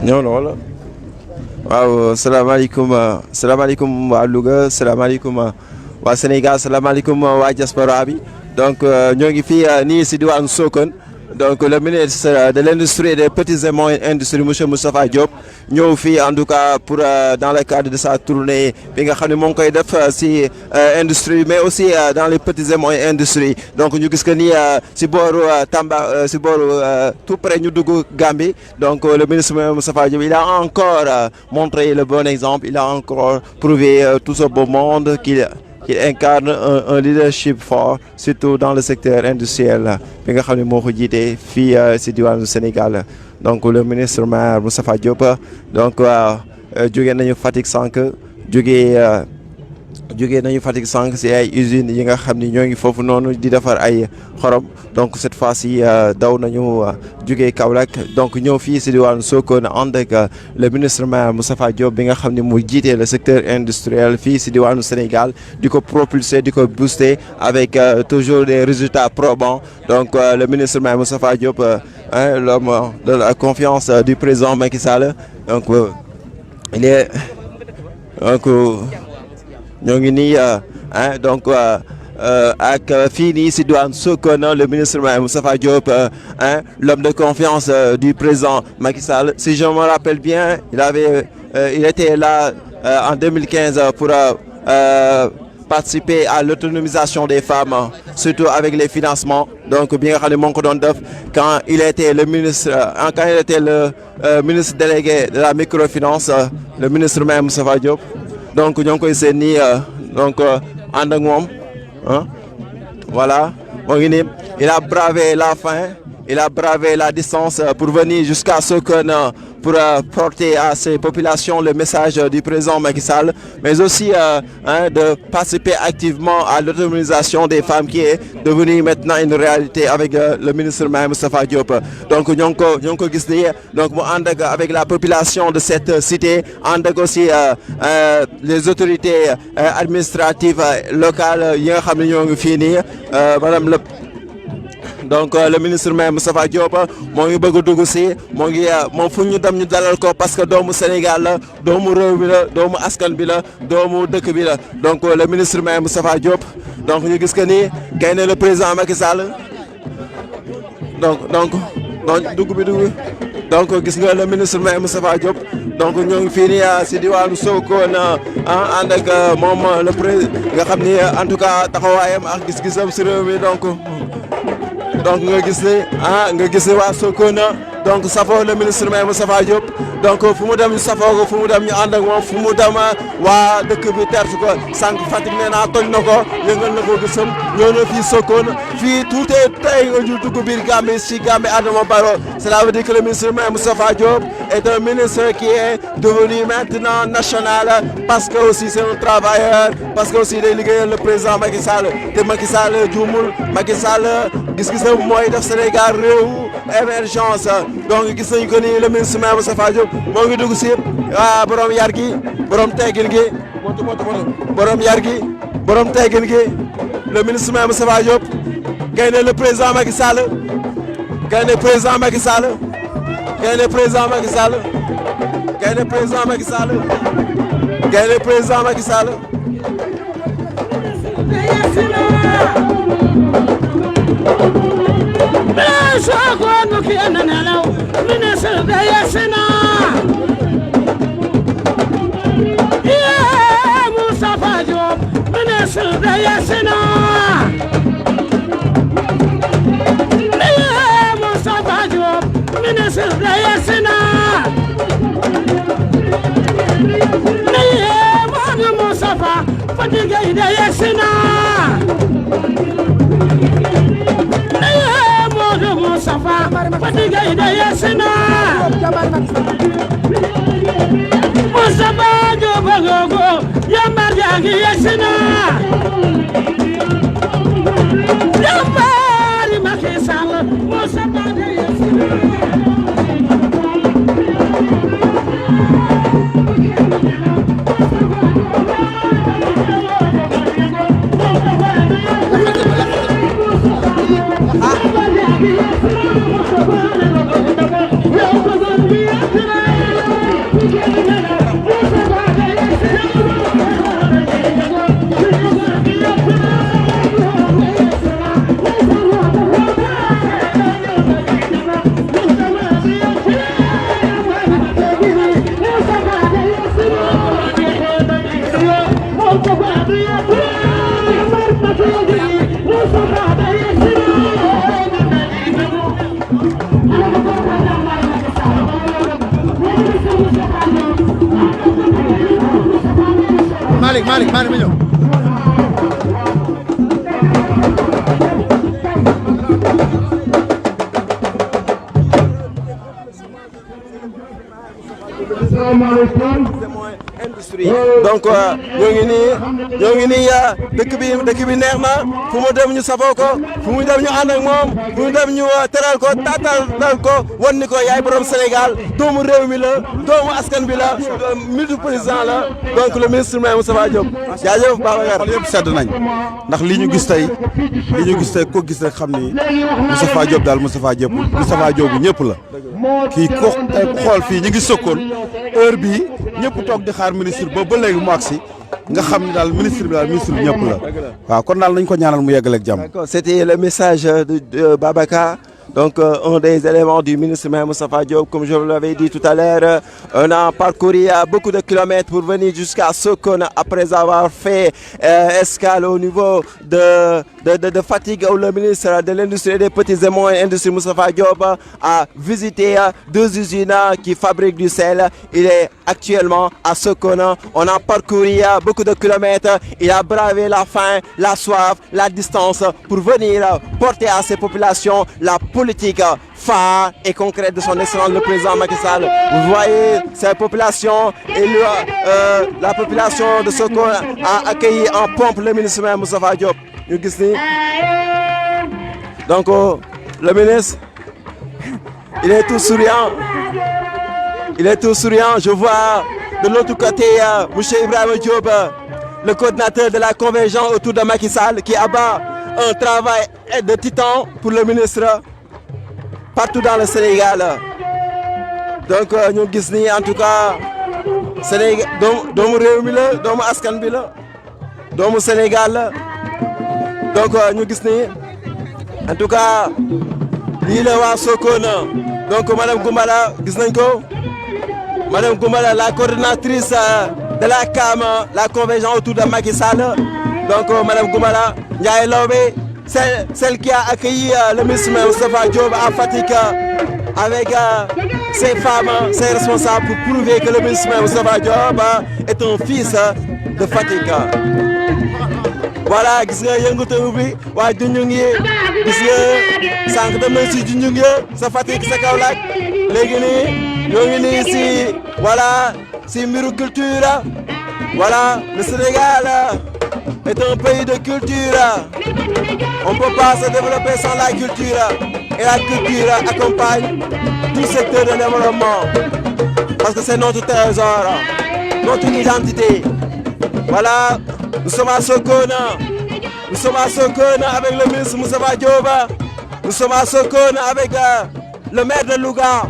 ñëw na wala waaw salaamaaleykum waa Louga salaamaaleykum waa Sénégal salaamaaleykum waa diaspora bi donc ñoo ngi fii nii si diwaanu Sokone donc le ministre de l'industrie et des petites et moyennes industries monsieur Moustapha Diop ñëw fii en tout cas pour dans le cadre de sa tournée bi nga xam ne moo ngi koy def si industrie mais aussi dans les petites et moyennes industries donc ñu gis que ni si booru Tamba si booru tout près ñu dugg Gambie donc le ministre Moustapha Diop il a encore montré le bon exemple il a encore prouvé tout ce beau monde qu'il incarne un leadership fort surtout dans le secteur industriel bi nga xam ne moo ko jiite fii si diwaanu Sénégal donc le ministre maire Moustapha Diop donc jóge nañu Fatick sànq jóge nañu Fatick sànq si ay usines yi nga xam ni ñoo ngi foofu noonu di defar ay xorom donc cette fois-ci daw nañu jóge Kaolack donc ñëw fii si diwaanu Sokone ànd ak le ministre maire Moustapha Diop bi nga xam ni mu jiite le secteur industriel fii si diwaanu Sénégal di ko propulser di ko booster avec toujours des résultats probants donc le ministre maire Moustapha Diop l'homme de la confiance du président Macky Sall donc il est donc ñoo ngi nii donc ak fii nii si diwaan Sokone le ministre Moustapha Diop l'homme de confiance du président Macky Sall si je me rappelle bien il était là en 2015 pour participer à l'autonomisation des femmes surtout avec les financements donc bi nga xam ne moo ngi ko doon def quand il était le ministre délégué de la microfinance le ministre Moustapha Diop donc ñoo ngi koy seen nii donc ànd ak moom voilà moo ngi nii il a bravé la faim il a bravé la distance pour venir jusqu'à Sokone pour porter à ces populations le message du président Macky Sall mais aussi de participer activement à l'autonomisation des femmes qui est devenue maintenant une réalité avec le ministre Moustapha Diop donc ñoo ngi ko gis nii donc mu ànd ak avec la population de cette cité ànd ak aussi les autorités administratives locales yi nga xam ne ñoo ngi fii nii madame donc le ministre Moustapha Diop moo ngi bëgg a dugg si moom fu ñu dem ñu dalal ko parce que doomu Sénégal la doomu réew bi la doomu askan bi la doomu dëkk bi la donc le ministre Moustapha Diop donc ñu gis que ni kay ne le président Macky Sall donc dugg donc gis nga le ministre Moustapha Diop donc ñoo ngi fii nii si diwaanu Sokone ànd ak moom le président nga xam ni en tout cas taxawaayam ak gis-gisam si réew mi donc nga gis ne waa Sokone donc safoo le ministre Moustapha Diop donc fu mu dem ñu safoo ko fu mu dem ñu ànd ak moom fu mu dem waa dëkk bi tertu ko sànq Fatick nee naa toj na ko yëngal na ko gisam ñëw na fii Sokone fii tout est tey nga ñu dugg biir Gambie si Gambie Adama Barrow cela veut dire que le ministre Moustapha Diop est un ministre qui est devenu maintenant national parce que aussi c'est un travailleur parce que aussi day liggéeyal le président Macky Sall te Macky Sall juumul Macky Sall gis-gisam mooy def Sénégal réewu émergence donc gis nañu ko ni le ministre Moustapha Diop moo ngi dugg si borom yar gi borom teggin gi borom yar gi borom teggin gi le ministre Moustapha Diop gaynde le président Macky Sall gaynde président Macky Sall gaynde président Macky Sall gaynde président Macky Sall gaynde président Macky Sall Sokone ki anda nelaw ministre de Yessina Moustapha Diop ministre de Yessina Moustapha Diop ministre de Yessina Moustapha Fatick de Yessina Moustapha Fatick de Yessina Moustapha Diop gogo yambar jangi Yessina yambari Macky Sall Moustapha de Yessina Yeah. Malick ma ñëw. donc ñoo ngi nii dëkk bi neex na fu mu dem ñu safoo ko fu mu dem ñu ànd ak moom fu mu dem ñu teral ko taatal ko wan ni ko yaay borom Sénégal doomu réew mi la doomu askan bi la multi président la donc le ministre Moustapha Diop jaajëf Babacar. yëpp sedd nañ ndax li ñu gis tey ko gis rek xam ni Moustapha Diop daal Moustapha Diop ñëpp la kii ko xool fii ñu ngi sokkoon heure bii ñëpp toog di xaar ministre ba léegi mu agsi nga xam ne daal ministre bi ñëpp la waaw kon daal nañ ko ñaanal mu yeggaleeg jàmm. D'accord, c'était le message de Babacar. Donc, un des éléments du ministre Moustapha Diop, comme je vous l'avais dit tout à l'heure, on a parcouru beaucoup de kilomètres pour venir jusqu'à Sokone après avoir fait escale au niveau de Fatick, où le ministre de l'Industrie et des Petites et Moyennes Industries, Moustapha Diop, a visité 2 usines qui fabriquent du sel. Il est actuellement à Sokone. On a parcouru beaucoup de kilomètres. Il a bravé la faim, la soif, la distance pour venir porter à ces populations la politique phare et concrète de son excellence le président Macky Sall. Vous voyez cette population et la population de Sokone a accueilli en pompe le ministre Moustapha Diop. ñu gis ni donc le ministre il est tout souriant. Je vois de l'autre côté monsieur Ibrahima Diop, le coordinateur de la convergence autour de Macky Sall, qui abat un travail de titan pour le ministre partout dans le Sénégal. Donc ñu gis ni en tout cas Sénégal doomu réew mi la doomu askan bi la doomu Sénégal la donc ñu gis ni en tout cas lii la waa Sokone donc madame Goumbala gis nañ ko madame Goumbala la coordinatrice de la CAM, la convergence autour de Macky Sall. Donc madame Goumbala Ndiaye Lawbe, celle qui a accueilli le ministre Moustapha Diop à Fatick avec ses femmes, ses responsables pour prouver que le ministre Moustapha Diop est un fils de Fatick. Voilà, gis nga yëngatu bi waa Junjung yi gis nga sànq dem nañ si Junjung yi sa Fatick sa Kaolack léegi nii ñoo ngi nii si voilà si mbiru culture. Voilà, le Sénégal est un pays de culture. On ne peut pas se développer sans la culture. Et la culture accompagne tout secteur de développement. Parce que c'est notre trésor, notre identité. Voilà, nous sommes à Sokone. Nous sommes à Sokone avec le ministre Moustapha Diop. Nous sommes à Sokone avec le maire de Louga.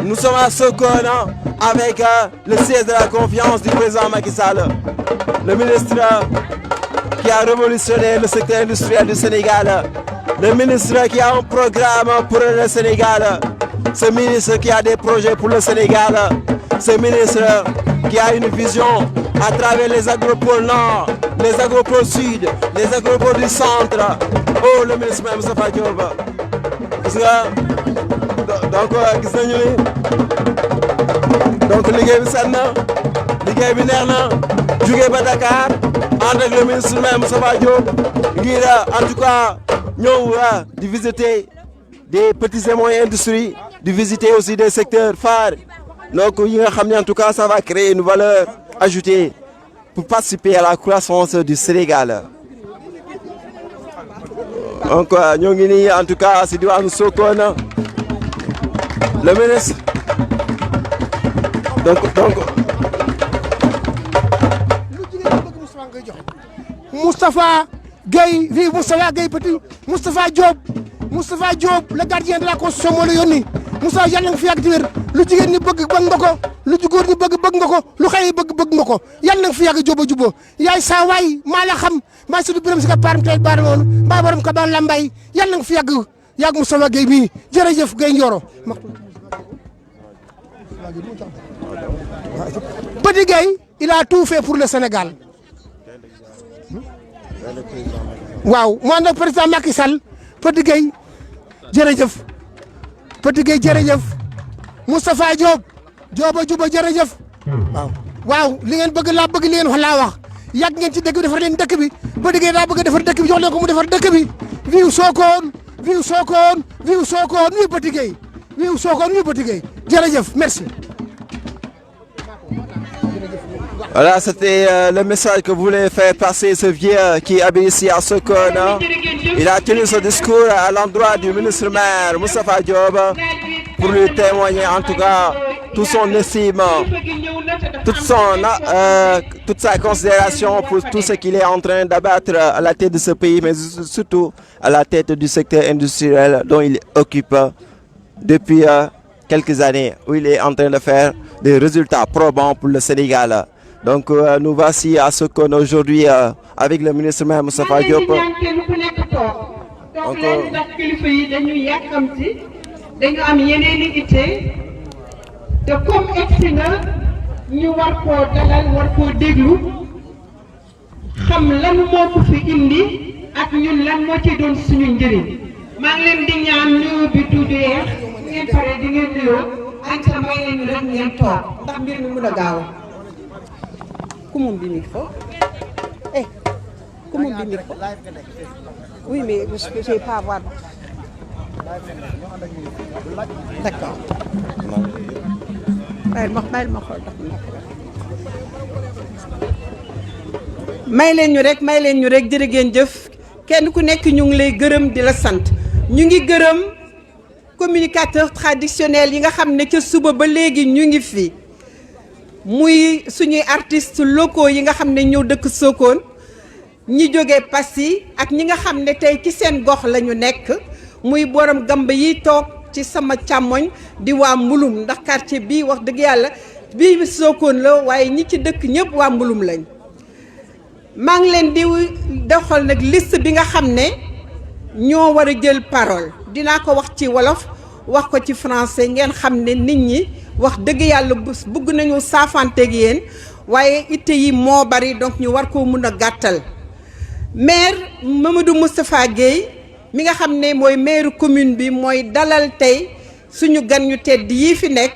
Nous sommes à Sokone avec le siège de la confiance du président Macky Sall. Le ministre qui a révolutionné le secteur industriel du Sénégal. Le ministre qui a un programme pour le Sénégal. Ce ministre qui a des projets pour le Sénégal. Ce ministre qui a une vision à travers les agropoles nord, les agropoles sud, les agropoles du centre. Oh, le ministre Moustapha Diop. Gis nga donc gis nañu ni donc liggéey bi set na liggéey bi neex na jugee ba Dakar ànd ak le ministre Moustapha Diop ngir en tout cas ñëw di visiter des petites et moyennes industries, de visiter aussi des secteurs phares. Donc yi nga xam ne en tout cas ça va créer une valeur ajoutée pour participer à la croissance du Sénégal. Donc ñoo ngi nii en tout cas si diwaanu Sokone le ministre donc Moustapha Gueye vive Moustapha Gueye petit Moustapha Diop le gardien de la constitution moo la yónni Moustapha yàlla nga fi yàgg ci wér lu jigéen ñi bëgg nga ko lu góor ñi bëgg nga ko lu xale yi bëgg nga ko yàlla na fi yàgg juba juboo yaay saa waay maa la xam maa si du biram si ka param tey baara woon mbaa borom ka ba lambay yàlla na fi yàgg Moustapha Gueye mii jërëjëf Gueye Ndioro Petit Gueye il a tout fait pour le Sénégal waaw mu ànd ak président Macky Sall Petit Gueye jërëjëf Petit Gueye jërëjëf Moustapha Diop Diop juba jërëjëf waaw li ngeen bëgg laa bëgg li ngeen wax laa wax yàgg ngeen ci dëkk bi defar leen dëkk bi Petit Gueye daa bëgg a defar dëkk bi jox leen ko mu defar dëkk bi vive Sokone vive Sokone vive Sokone vive Petit Gueye vive Sokone vive Petit Gueye jërëjëf merci. Voilà, c'était le message que voulait faire passer ce vieux qui habite ici à Sokone. Il a tenu ce discours à l'endroit du ministre-maire Moustapha Diop pour lui témoigner en tout cas toute son estime, toute sa considération pour tout ce qu'il est en train d'abattre à la tête de ce pays, mais surtout à la tête du secteur industriel dont il occupe depuis quelques années, où il est en train de faire des résultats probants pour le Sénégal. Donc nous voici à Sokone aujourd'hui avec le ministre-maire Moustapha Diop. donc leen ndax kilifa yi dañu yàkkamti dañu am yeneen i itte te comme egsi na ñu war koo dalal war koo déglu xam lan moo ko fi indi ak ñun lan moo ci doon suñu njëriñ maa ngi leen di ñaan nuyoo bi tuuti yeex ngeen pare di ngeen nuyoo ak sa may leen rek ngeen toog ndax mbir mi mën a gaaw comment bi micro comment bi micro oui mais je vais pas avoir d'accord may leen ñu rek jërë ngeen jëf kenn ku nekk ñu ngi lay gërëm di la sant ñu ngi gërëm communicateur traditionnel yi nga xam ne ca suba ba léegi ñu ngi fi muy suñuy artistes locaux yi nga xam ne ñëw dëkk Sokone ñi jógee Passy ak ñi nga xam ne tey ci seen gox la ñu nekk muy borom gamba yi toog ci sama càmmoñ di waa Mbulum ndax quartier bii wax dëgg yàlla bii Sokone la waaye ñi ci dëkk ñëpp waa Mbulum lañ maa ngi leen di doxal nag liste bi nga xam ne ñoo war a jël parole dinaa ko wax ci wolof wax ko ci français ngeen xam ne nit ñi wax dëgg yàlla bëgg nañu saafanteeg yéen waaye itte yi moo bari donc ñu war koo mun a gàttal maire Mamadou Moustapha Gueye mi nga xam ne mooy maire commune bi mooy dalal tey suñu gan ñu tedd yi fi nekk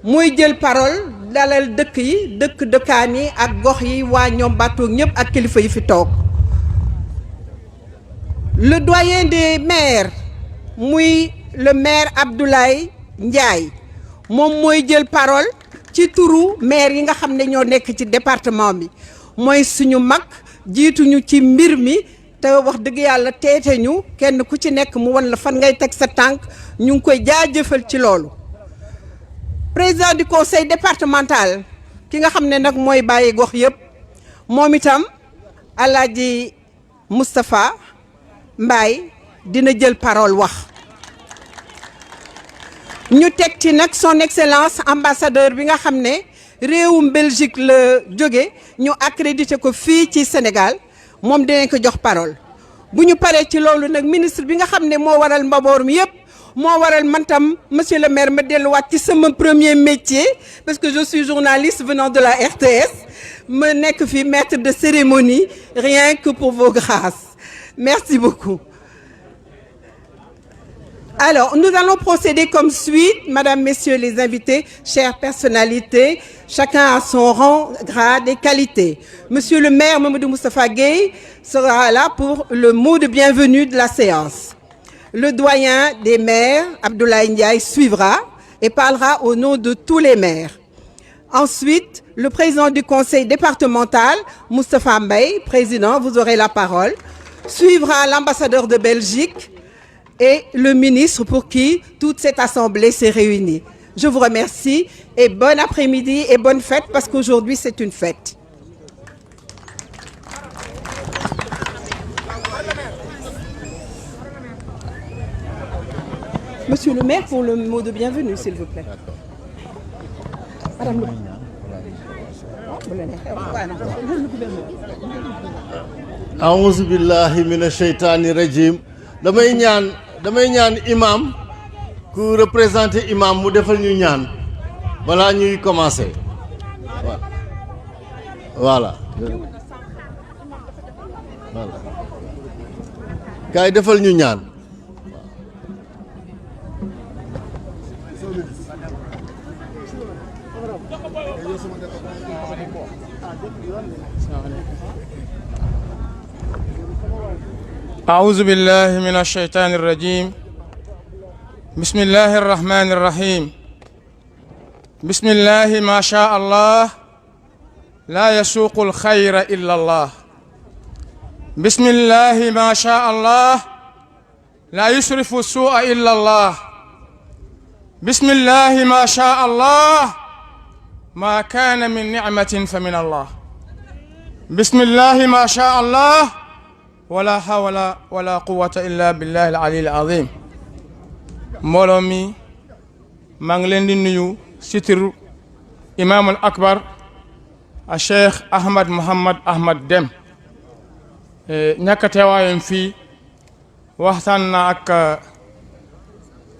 mooy jël parole dalal dëkk yi dëkkaan yi ak gox yi waa ñoom batoog ñëpp ak kilifa yi fi toog le doyen des maires muy le maire Abdoulaye Ndiaye moom mooy jël parole ci turu maire yi nga xam ne ñoo nekk ci département bi mooy suñu mag jiituñu ci mbir mi te wax dëgg yàlla teete ñu kenn ku ci nekk mu wan la fan ngay teg sa tànk ñu ngi koy jaajëfal ci loolu président du conseil départemental ki nga xam ne nag mooy bàyyi gox yëpp moom itam Alaaji Moustapha Mbaye dina jël parole wax ñu teg ci nag son excellence ambassadeur bi nga xam ne réewum Belgique la jóge ñu accrédité ko fii ci Sénégal moom dinañ ko jox parole bu ñu paree ci loolu nag ministre bi nga xam ne moo waral mbaboor mi yëpp moo waral man tam monsieur le maire ma delluwaat ci sama premier métier parce que je suis journaliste venant de la RTS ma nekk fi maître de cérémonie rien que pour vos grâces merci beaucoup. Alors, nous allons procéder comme suite, Madame, Messieurs les invités, chères personnalités, chacun a son rang, grade et qualité. Monsieur le maire Mamadou Moustapha Gueye sera là pour le mot de bienvenue de la séance. Le doyen des maires, Abdoulaye Ndiaye, suivra et parlera au nom de tous les maires. Ensuite, le président du conseil départemental, Moustapha Mbaye, président, vous aurez la parole. Suivra l'ambassadeur de Belgique et le ministre pour qui toute cette assemblée s'est réunie. Je vous remercie et bon après-midi et bonne fête parce qu'aujourd'hui c'est une fête. Monsieur le maire pour le mot de bienvenue, s'il vous plaît. a'uuzu billahi mina sheytaani rajim damay ñaan imam ku représenté imam mu defal ñu ñaan balaa ñuy commencer voilà kaay defal ñu ñaan أعوذ بالله من الشيطان الرجيم بسم الله الرحمن الرحيم بسم الله ما شاء الله لا يسوق الخير إلا الله بسم الله ما شاء الله لا يصرف السوء إلا الله بسم الله ما شاء الله ما كان من نعمة فمن الله بسم الله ما شاء الله ولا حول ولا قوة إلا بالله العلي العظيم mbooloo mi maa ngi leen di nuyu ci turu imaamul akbar a Cheikh Ahmad Mohamed Ahmad Deme ñàkk a teewaayam fii waxtaan na ak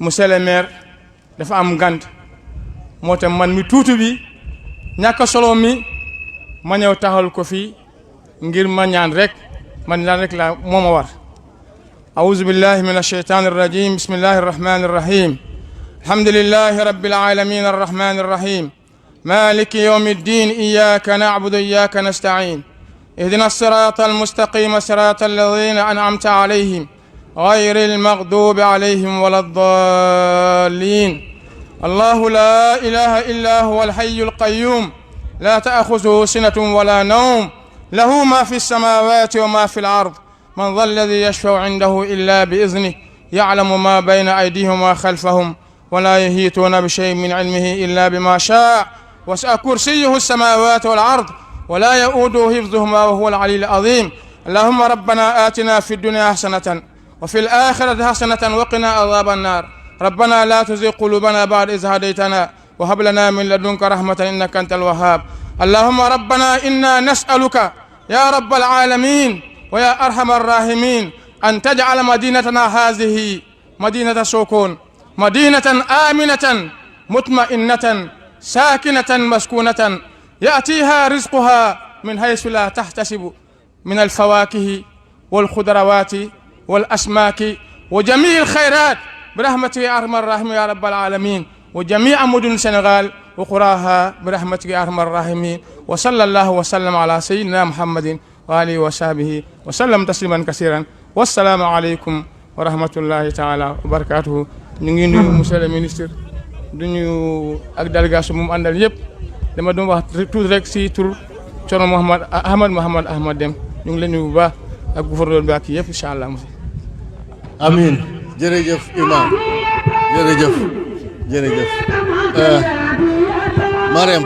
monsieur le maire dafa am ngant moo tax man mi tuuti bi ñàkk solo mi ma ñëw taxal ko fii ngir ma ñaan rek man daan rek la moo ma war أعوذ بالله من الشيطان الرجيم بسم الله الرحمن الرحيم الحمد لله رب العالمين الرحمن الرحيم مالك يوم الدين إياك نعبد إياك نستعين اهدنا الصراط المستقيم صراط الذين أنعمت عليهم غير المغضوب عليهم ولا الضالين الله لا إله إلا هو الحي القيوم لا تأخذه سنة ولا نوم له ما في السماوات وما في الأرض من ذا الذي يشفع عنده إلا بإذنه يعلم ما بين أيديهم وما خلفهم ولا يهيتون بشيء من علمه إلا بما شاء وسع كرسيه السماوات والأرض ولا يؤوده حفظهما وهو العلي العظيم اللهم ربنا آتنا في الدنيا حسنة وفي الآخرة حسنة وقنا عذاب النار ربنا لا تزغ قلوبنا بعد إذ هديتنا وهب لنا من لدنك رحمة إنك أنت الوهاب اللهم ربنا إنا نسألك يا رب العالمين ويا أرحم الراحمين أن تجعل مدينتنا هذه مدينة سكون مدينة آمنة مطمئنة ساكنة مسكونة يأتيها رزقها من حيث لا تحتسب من الفواكه والخضروات والأسماك وجميع الخيرات برحمتك يا أرحم الراحمين يا رب العالمين وجميع مدن السنغال وقراها برحمتك يا أرحم الراحمين وصلى الله وسلم على سيدنا محمد وآله وصحبه وسلم تسليما كثيرا والسلام عليكم ورحمة الله تعالى وبركاته ñu ngi nuyu monsieur le ministre du ñu ak délégation mu àndal yëpp dama doon wax tuuti rek si tur Thierno Mohamed Ahmad Deme ñu ngi leen nuyu bu baax ak gouverneur bi ak yëpp incha allah monsieur. amiin jërëjëf imam jërëjëf Mariam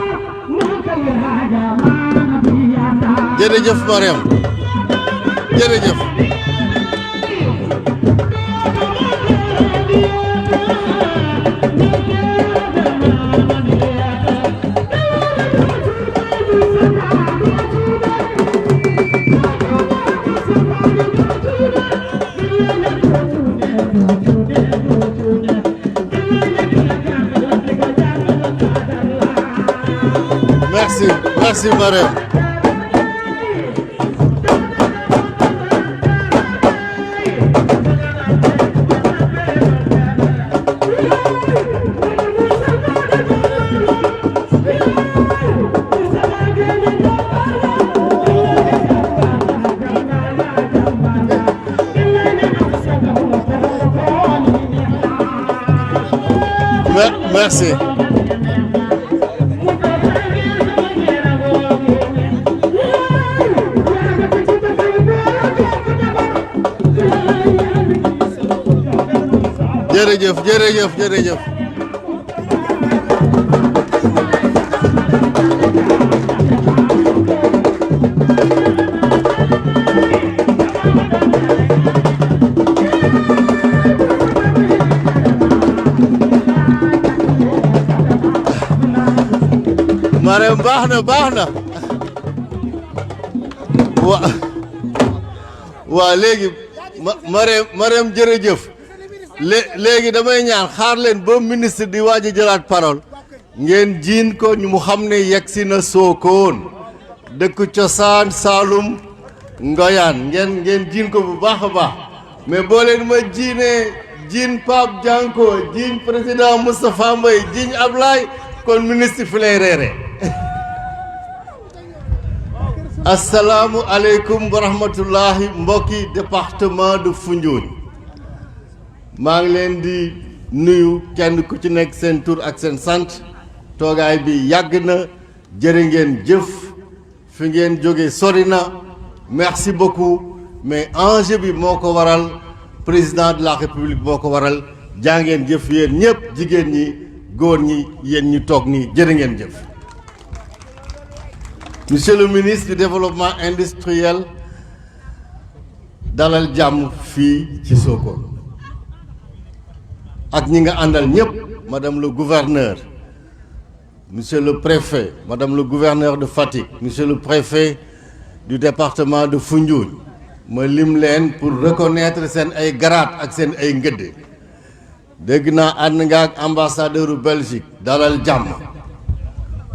jërëjëf Mariam jërëjëf merci Mariam merci jërëjëf Marème baax na waa léegi Marème jërëjëf léegi damay ñaan xaar leen ba ministre di waaj a jëlaat parole ngeen jiin ko ñu mu xam ne yegsi na Sokone dëkk cosaan Saalum Ngoyaan ngeen jiin ko bu baax a baax mais boo leen ma jiinee jiin Pape Dianko jiin président Moustapha Mbaye jiin Ablaye kon ministre fi lay reere asalaamu aleykum wa rahmatullahi mbokki département de Foundiougne maa ngi leen di nuyu kenn ku ci nekk seen tur ak seen sant toogaay bi yàgg na jërë ngeen jëf fi ngeen jóge sori na merci beaucoup mais enjeu bi moo ko waral président de la république moo ko waral jaa ngeen jëf yéen ñëpp jigéen ñi góor ñi yéen ñi toog nii jërë ngeen jëf. Monsieur le ministre du développement industriel dalal jàmm fii ci Sokone ak ñi nga àndal ñëpp madame le gouverneur monsieur le préfet madame le gouverneur de Fatick monsieur le préfet du département de Foundiougne ma lim leen pour reconnaître seen ay grade ak seen ay ngëdd dégg naa ànd nga ak ambassadeur u Belgique dalal jàmm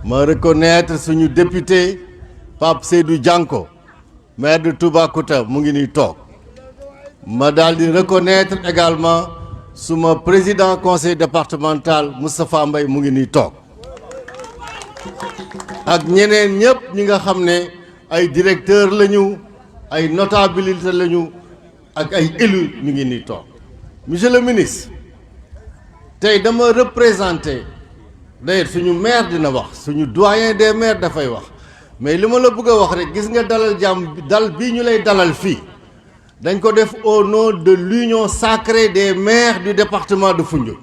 ma reconnaître suñu député Pape Seydou Dianko maire de Toubacouta mu ngi nii toog ma daal di reconnaître également suma président conseil départemental Moustapha Mbaye mu ngi nii toog ak ñeneen ñëpp ñi nga xam ne ay directeur lañu ay notabilité lañu ak ay élus ñu ngi nii toog monsieur le ministre tey dama représenté d'ailleurs suñu maire dina wax suñu doyen des maires dafay wax mais li ma la bëgg a wax rek gis nga dalal jàmm dal bii ñu lay dalal fii dañ ko def au nom de l'union sacrée des maires du département de Foundiougne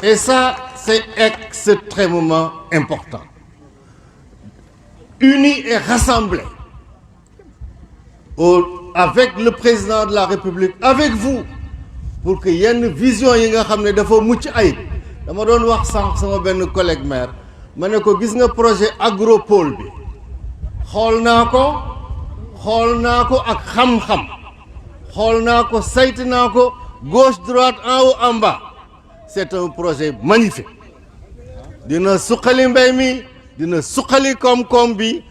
et ça c'est extrêmement important unis et rassemblés avec le président de la République avec vous pour que yenn vision yi nga xam ne dafa mucc ayib dama doon wax sànq sama benn collègue maire ma ne ko gis nga projet agropole bi xool naa ko ak xam-xam xool naa ko saytu naa ko gauche droite en haut en bas c'est un projet magnifique dina suqali mbay mi dina suqali koom-koom bi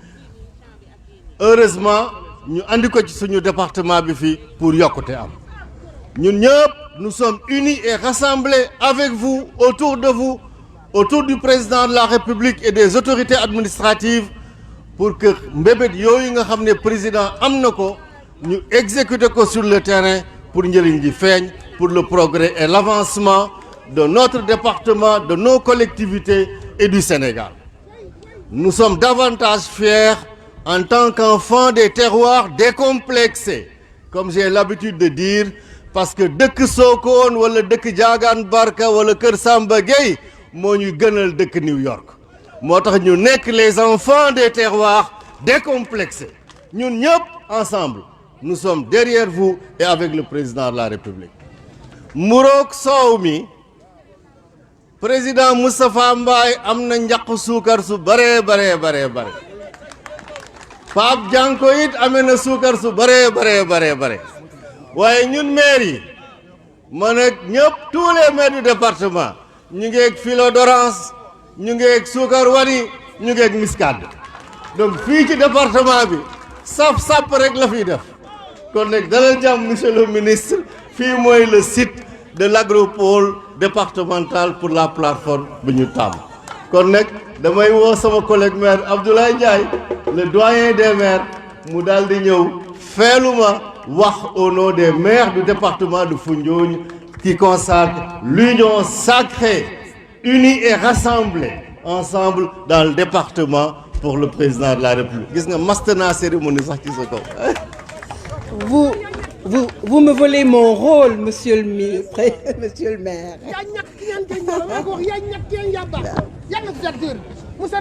heureusement ñu andi ko ci suñu département bi fii pour yokkute am ñun ñëpp nous sommes unis et rassemblés avec vous, autour du président de la République et des autorités administratives pour que mbébét yooyu nga xam ne président am na ko ñu exécuter ko sur le terrain pour njëriñ ji feeñ pour le progrès et l'avancement de notre département, de nos collectivités et du Sénégal. Nous sommes davantage fiers en tant qu'enfants des terroirs décomplexés, comme j'ai l'habitude de dire, parce que dëkk Sokone wala dëkk Diagane Barka wala Kër Samba Gueye moo ñu gënal dëkk New York moo tax ñu nekk les enfants des terroirs décomplexés ñun ñëpp ensemble nous sommes derrière vous et avec le président de la République. Mburoog soow mi président Moustapha Mbaye am na njaq suukar su bare Pape Dianko it amee na suukar su bare waaye ñun maire yi man ak ñëpp tous les maires du département ñu ngi ak filo d'orange ñu ngi ak suukar wani ñu ngi ak muscade donc fii ci département bi sap rek la fiy def kon nag dalal jàmm monsieur le ministre fii mooy le site de l'agropole départemental pour la plateforme bu ñu tàmm kon nag damay woo sama collègue maire Abdoulaye Ndiaye le doyen des maires mu daal di ñëw feeluma wax au nom des maires du département de Foundiougne qui consacre l'union sacrée, unie et rassemblée ensemble dans le département pour le président de la République. Gis nga mastana cérémonie sax ci sa kaw. Vous me volez mon rôle, monsieur le maire. Monsieur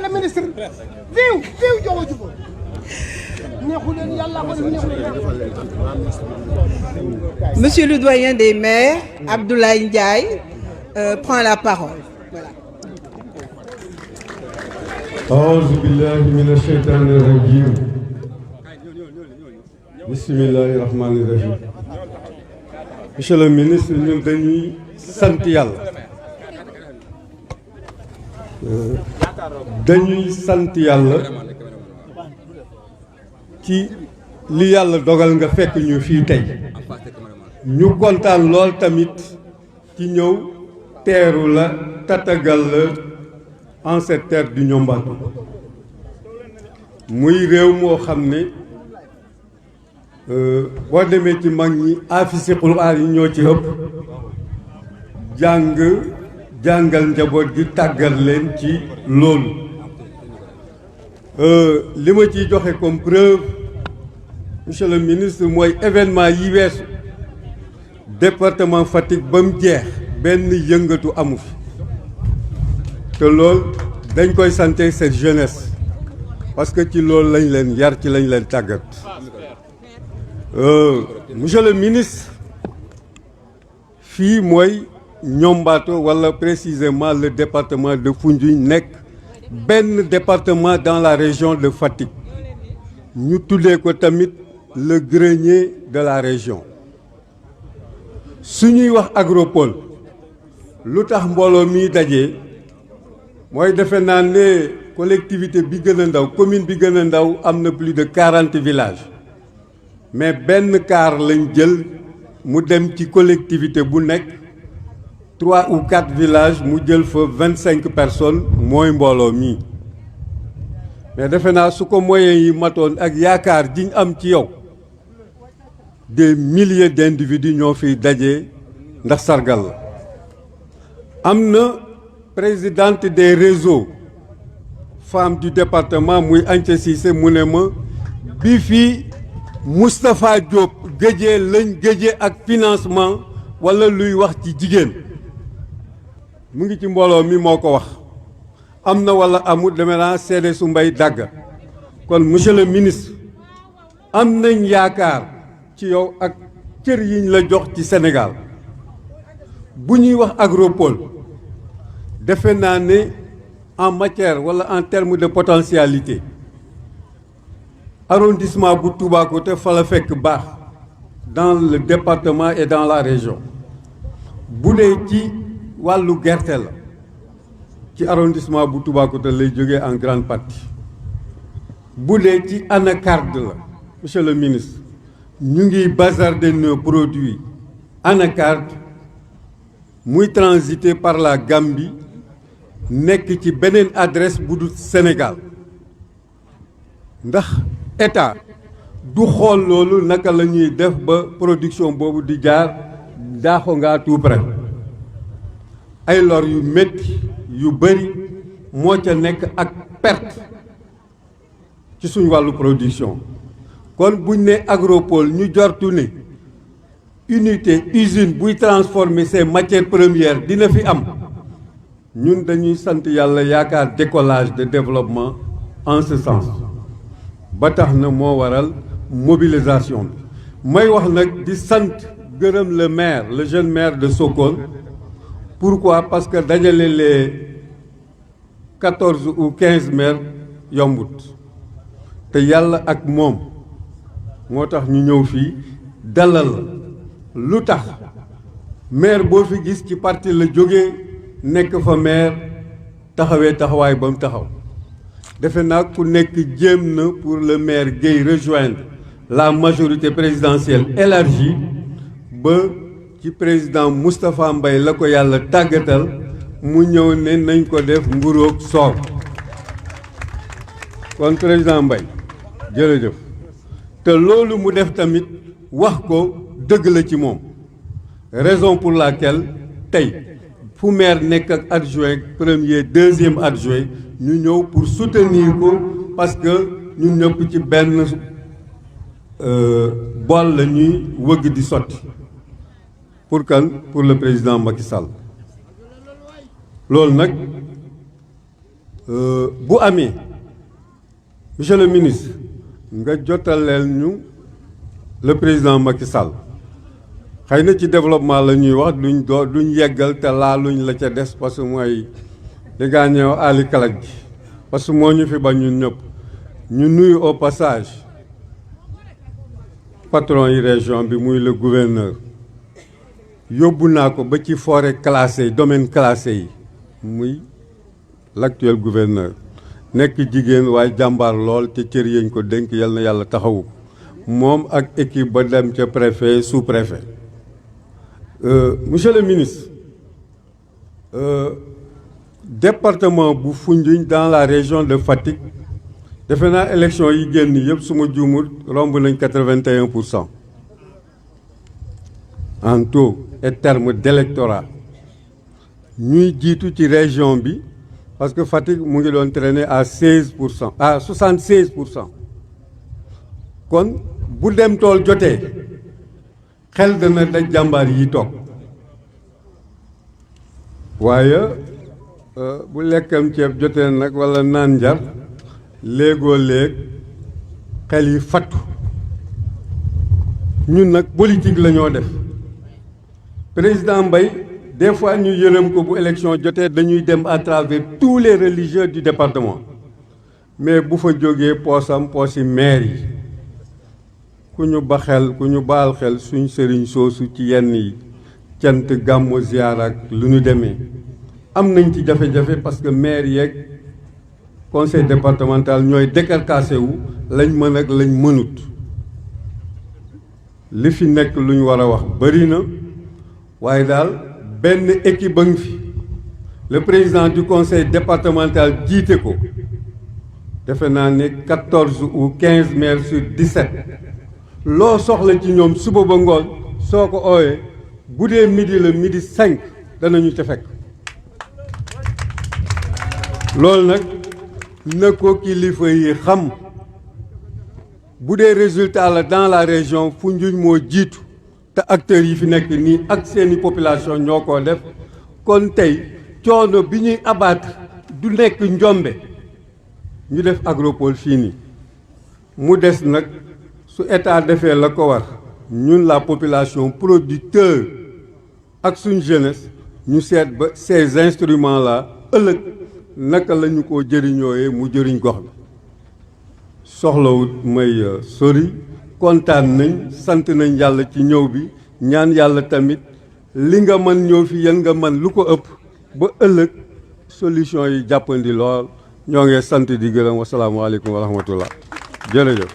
le ministre, vive Jowo Jubo. Monsieur le doyen des maires, Abdoulaye Ndiaye, prend la parole. Voilà. أعوذ بالله من الشيطان الرجيم بسم الله الرحمن الرحيم. Monsieur le ministre, ñun dañuy sant yàlla ci li yàlla dogal nga fekk ñu fii tey ñu kontaan lool tamit ci ñëw teeru la tatagal la en cette terre du Niombato muy réew moo xam ne boo demee ci mag ñi afisi Qur'an yi ñoo ci ëpp jàngal njaboot gi tàggat leen ci loolu li ma ciy joxe comme preuve monsieur le ministre mooy événement yi weesu département Fatick ba mu jeex benn yëngatu amu fi te loolu dañ koy santé cette jeunesse parce que ci loolu lañ leen yar ci lañ leen tàggat monsieur le ministre fii mooy Niombato wala précisément le département de Foundiougne nekk benn département dans la région de Fatick ñu tuddee ko tamit le grenier de la région su ñuy wax agropole lu tax mbooloo mi dajee mooy defe naa ne collectivité bi gën a ndaw commune bi gën a ndaw am na plus de 40 villages mais benn car lañ jël mu dem ci collectivité bu nekk 3 ou 4 villages mu jël fa 25 personnes mooy mbooloo mi mais defe naa su ko moyens yi matoon ak yaakaar jiñ am ci yow des milliers d'individus ñoo fiy daje ndax sargal la am na présidente des réseaux femmes du département muy Anta Cissé mu ne ma bi fii Moustapha Diop gëjee lañ gëjee ak financement wala luy wax ci jigéen mu ngi ci mbooloo mi moo ko wax am na wala amul deme naa seede su mbay dàgg kon monsieur le ministre am nañ yaakaar ci yow ak cër yiñ la jox ci Sénégal bu ñuy wax agropole defe naa ne en matière wala en termes de potentialité arrondissement bu Toubacouta fa la fekk baax dans le département et dans la région bu dee ci wàllu gerte la ci arrondissement bu Toubacouta lay jógee en grande partie bu dee ci anacarde la monsieur le ministre ñu ngi bazarder nos produits anacarde muy transiter par la Gambie nekk ci beneen adresse bu dul Sénégal ndax état du xool loolu naka la ñuy def ba production boobu di jaar daaxo ngaa tout près ay lor yu métti yu bëri moo ca nekk ak perte ci suñ wàllu production kon buñ ne agropole ñu jortu ne unité usine buy transformer ces matières premières dina fi am ñun dañuy sant yàlla yaakaar décollage de développement en ce sens ba tax na moo waral mobilisation bi may wax nag di sant gërëm le maire le jeune maire de Sokone pourquoi parce que dajale les 14 ou 15 maires yombut te yàlla ak moom moo tax ñu ñëw fii dalal lu tax maire boo fi gis ci parti la jógee nekk fa maire taxawee taxawaay ba mu taxaw defe naa ku nekk jéem na pour le maire Guèye rejoindre la majorité présidentielle élargie ba ci président Moustapha Mbaye la ko yàlla tàggatal mu ñëw ne nañ ko def nguróog soow kon président Mbaye jërëjëf te loolu mu def tamit wax ko dëgg la ci moom raison pour laquelle tey fu maire nekk ak adjoint premier deuxième adjoint ñu ñëw pour soutenir ko parce que ñun ñëpp ci benn bool la ñuy wëgg di sotti pour kan pour le président Macky Sall loolu nag bu amee monsieur le ministre nga jotaleel ñu le président Macky Sall xëy na ci développement la ñuy wax duñ yeggal te laaluñ la ca des parce que mooy di gaa ñëw Ali Kalaj ji parce que moo ñu fi ba ñun ñëpp ñu nuyu au passage patron yi région bi muy le gouverneur yóbbu naa ko ba ci forêt classée yi domaine classé yi muy l'actuel gouverneur nekk jigéen waaye jàmbaar lool te cër yañ ko dénk yal na yàlla taxawu moom ak équipe ba dem ca préfet sous-préfet monsieur le ministre département bu Foundiougne dans la région de Fatick defe naa élection yi génn yëpp su ma juumul romb nañ 81% en taux et terme d'électorat ñuy jiitu ci région bi parce que Fatick mu ngi doon traîner à 16% à 76%. kon bu dem tool jotee xel dana daj jàmbaar yi toog waaye bu lekkam ceeb jotee nag walla naan njar léegoo léeg xel yi fattu ñun nag politique la ñoo def président Mbaye des fois ñu yërëm ko bu élection jotee dañuy dem à travers tous les religieux du département mais bu fa jógee poosi maire yi ku ñu baal xel suñ sëriñ soosu ci yenn yi cant gàmmu ziyaar ak lu ñu demee am nañ ci jafe-jafe parce que maire yeeg conseil départemental ñooy décarcassé wu lañ mën ak lañ mënut li fi nekk lu ñu war a wax bari na waaye daal benn équipe a ngi fi le président du conseil départemental jiite ko defe naa ne 14 ou 15 maires sur 17 loo soxla ci ñoom suba ba ngoon soo ko ooyee bu dee midi la midi 5 danañu ca fekk loolu nag na ko kilifa yi xam bu dee résultat la dans la région Foundiougne moo jiitu te acteurs yi fi nekk nii ak seeni population ñoo ko def kon tey coono bi ñuy abattre du nekk njombe ñu def agropole fii nii mu des nag su état defee la ko war ñun la population producteur ak suñ jeunesse ñu seet ba ces instruments là ëllëg naka la ñu ko jëriñooyee mu jëriñ gox bi soxlawut may sori kontaan nañ sant nañ yàlla ci ñëw bi ñaan yàlla tamit li nga mën ñëw fi yan nga mën lu ko ëpp ba ëllëg solution yi jàppandi lool ñoo ngi sant di gërëm wasalaamaaleykum wa rahmatullah jërëjëf.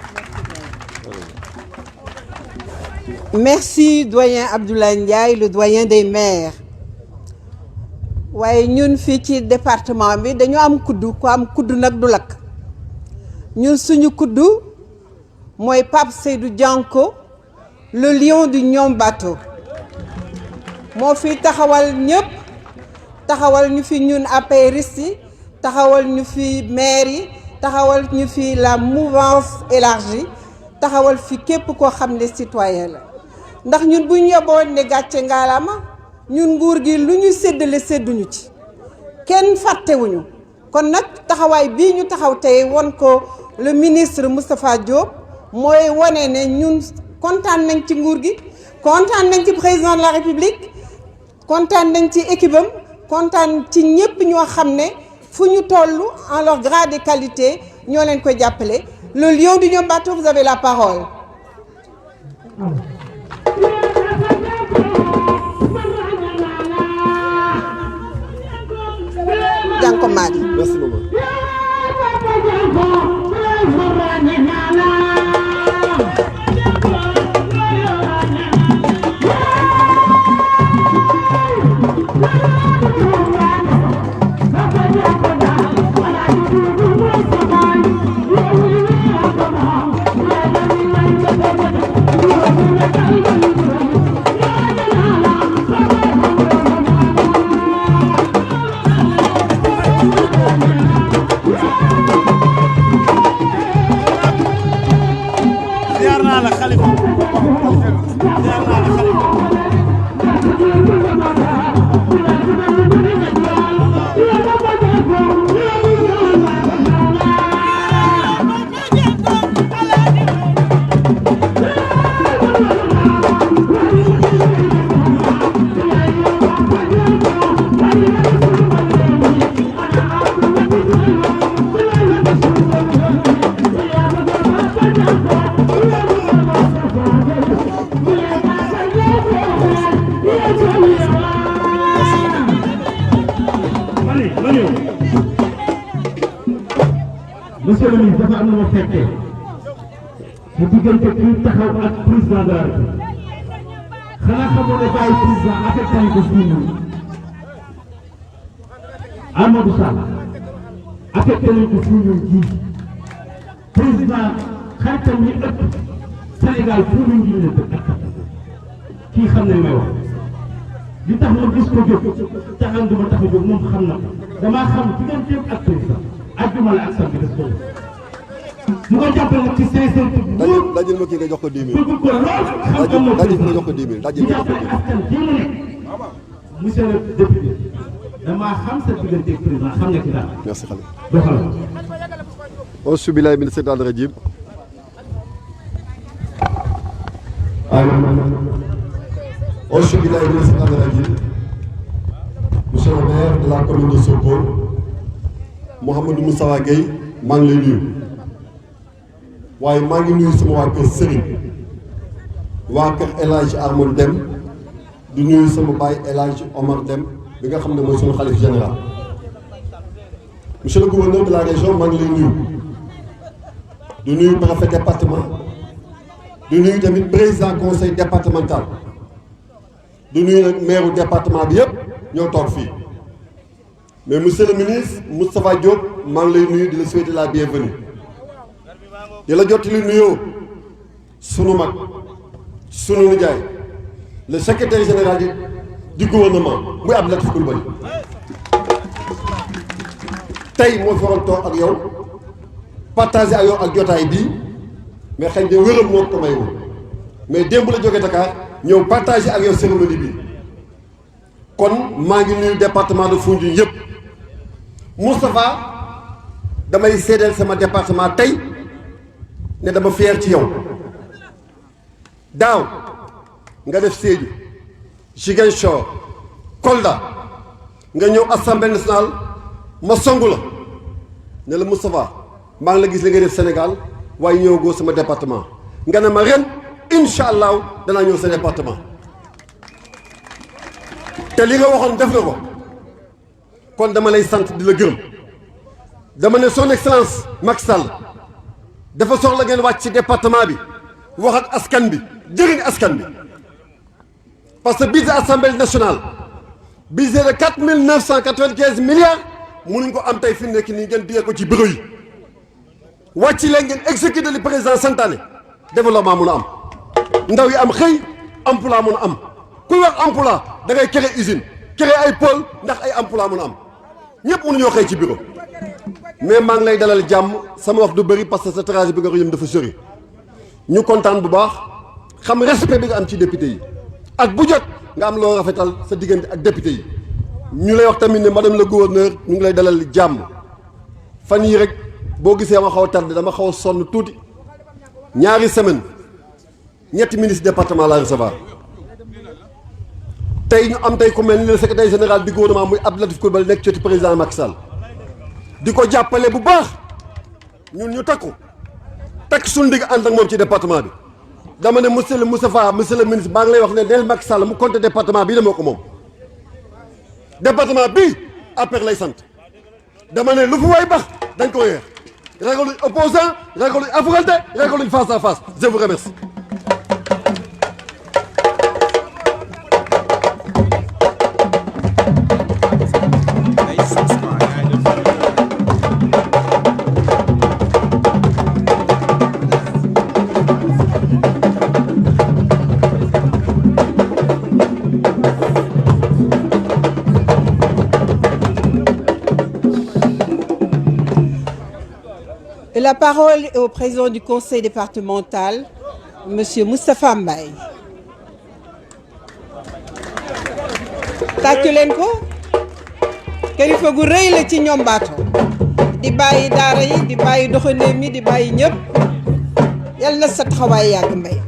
Merci doyen Abdoulaye Ndiaye le doyen des maires waaye ñun fii ci département bi dañu am kuddu ku am kuddu nag du lakk ñun suñu kuddu mooy Pape Seydou Dianko le lion du Niombato moo fi taxawal ñëpp taxawal ñu fi ñun apéristes yi taxawal ñu fi maire yi taxawal ñu fi la mouvance élargie taxawal fi képp koo xam ne citoyen la ndax ñun bu ñu yeboo ne gàcce ngaalaama ñun nguur gi lu ñu séddale sédduñu ci kenn fàttewuñu kon nag taxawaay bii ñu taxaw tey won ko le ministre Moustapha Diop mooy wane ne ñun kontaan nañ ci nguur gi kontaan nañ ci président de la République kontaan nañ ci équipe am kontaan ci ñëpp ñoo xam ne fu ñu toll en leur grade et qualité ñoo leen koy jàppale le lion du Niombato vous avez la parole. Janko Madi. Merci beaucoup. monsieur le ministre dafa am na ma fekkee ci diggante kii taxaw ak président de la République xanaa xamoo ne bàyyi président affecté nañ ko fii nii Amadou Sall affecté nañ ko fii nii ji président xaritam yi ëpp Sénégal fii nii ji ne ak kii xam ne may wax li tax ma gis ko jóg taxan du ma tax a jóg moom xam na ko damaa xam digganteem ak président àjjuma la ak samedi des boobu ñu ko jàppale nag ci sincérité dajul ma kii nga jox ko 10 000 bëgg ko lool xam ko dajul nga jox ko 10 000 dajul di jàppale askan bii mu nekk monsieur le député damaa xam sa diggante ak président xam nga ci dara. merci xale doxal auzu billaahi mina seytaani rajiim auzu billaahi mina seytaani rajiim monsieur le maire de la commune de Sokone Mouhamadou Moustapha Gueye maa ngi lay nuyu waaye maa ngi nuyu sama waa kër Serigne waa kër El Hadj Armand Deme di nuyu sama baay El Hadj Omar Deme bi nga xam ne mooy sunu xalif général monsieur le gouverneur de la région maa ngi lay nuyu di nuyu préfet département di nuyu tamit président conseil départemental di nuyu nag maire département bi yëpp ñoo toog fii mais monsieur le ministre Moustapha Diop maa ngi lay nuyu di la souhaiter la bienvenue di la jottali nuyoo sunu mag sunu nijaay le secrétaire général du gouvernement muy Abdou Latif Coulibaly tey moo fi waroon toog ak yow partagé ak yow ak jotaay bii mais xëy na wéram moo ko may woon mais démb la jógee Dakar ñëw partagé ak yow cérémonie bi kon maa ngi nuyu département de Foundiougne yëpp Moustapha damay seedeel sama département tey ne dama fier ci yow daaw nga def Sédhiou Ziguinchor Kolda nga ñëw assemblée nationale ma songu la ne la Moustapha maa ngi la gis li ngay def Sénégal waaye ñëw goo sama département nga ne ma ren incha allahu danaa ñëw sa département te li nga waxoon def nga ko kon dama lay sant di la gërëm dama ne son excellence Macky Sall dafa soxla ngeen wàcc ci département bi wax ak askan bi jëriñ askan bi parce que budget assemblée nationale budget de 4 995 milliards mënuñ ko am tey fi nekk nii ngeen biyee ko ci bureau yi wàcc leen ngeen exécuter li président santaane développement mun a am ndaw yi am xëy emploi mun a am kuy wax emploi da ngay créer usine créer ay pôle ndax ay emploi mun a am ñëpp mënuñoo xëy ci bureau mais maa ngi lay dalal jàmm sama wax du bëri parce que sa trajet bi nga ko yëm dafa sori ñu kontaan bu baax xam respect bi nga am ci député yi ak bu jot nga am loo rafetal sa diggante ak député yi ñu lay wax tamit ne madame le gouverneur ñu ngi lay dalal jàmm fan yii rek boo gisee ma xaw a tardé dama xaw a sonn tuuti ñaari semaine ñetti ministre département la recevoir tey ñu am tey ku mel ni le secrétaire général du gouvernement muy Abdou Latif Coulibaly nekk ci président Macky Sall di ko jàppale bu baax ñun ñu takku takk suñu digg ànd ak moom ci département bi dama ne monsieur le Moustapha monsieur le ministre maa ngi lay wax ne neel Macky Sall mu compté département bii demoo ko moom département bii après lay sant dama ne lu fu waay bax dañ ko yeex ragaluñ opposant ragaluñ affronté ragaluñ face à face je vous remercie. La parole est au président du conseil départemental, monsieur Moustapha Mbaye. tàccu leen ko kilifa gu rëy la ci ñoom baato di bàyyi daara yi di bàyyi doxandéem yi di bàyyi ñëpp yal na sa taxawaay yàgg Mbaye.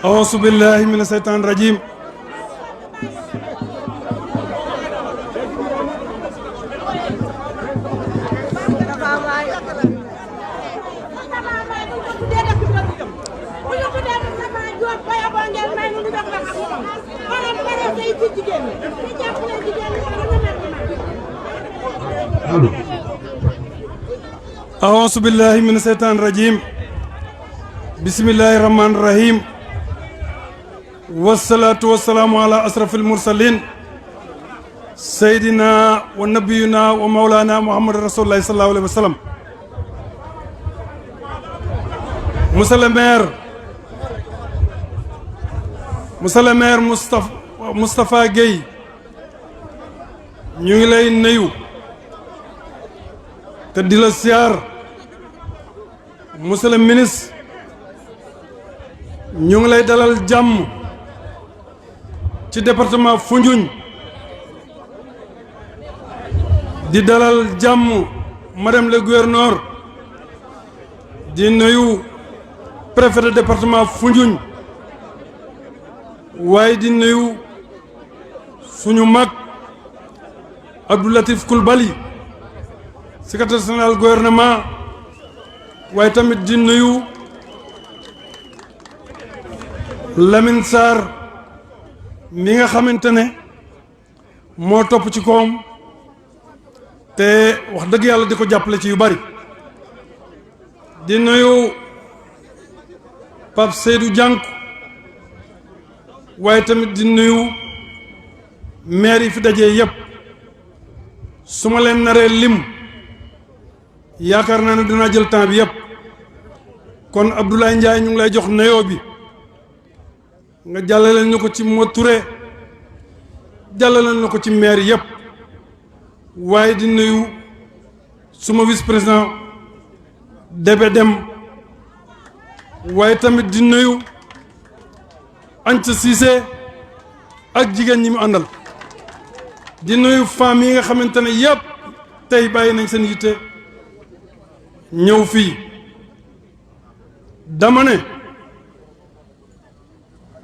أعوذ بالله من الشيطان الرجيم أعوذ بالله من الشيطان الرجيم بسم الله الرحمن الرحيم والصلاة والسلام على أشرف المرسلين سيدنا ونبينا ومولانا محمد رسول الله صلى الله عليه وسلم. Monsieur le maire Moustapha Gueye ñu ngi lay nuyu te di la siyaar. Monsieur le ministre ñu ngi lay dalal jàmm ci département Foundiougne di dalal jàmm madame le gouverneur di nuyu préfet de département Foundiougne waaye di nuyu suñu mag Abdou Latif Coulibaly secrétaire général gouvernement waaye tamit di nuyu Lamine Sarr mi nga xamante ne moo topp ci koom te wax dëgg yàlla di ko jàppale ci yu bari di nuyu Pape Seydou Diank waaye tamit di nuyu maire yi fi dajee yépp su ma leen naree lim yaakaar naa ne dinaa jël temps bi yépp kon Abdoulaye Ndiaye ñu ngi lay jox nuyoo bi nga jàllale ñu ko ci Mo Touré jàllale ñu ko ci maire yépp waaye di nuyu suma vice président Débé Dem waaye tamit di nuyu Anta Cissé ak jigéen ñi mu àndal di nuyu femmes yi nga xamante ne yépp tey bàyyi nañ seen yitte ñëw fii dama ne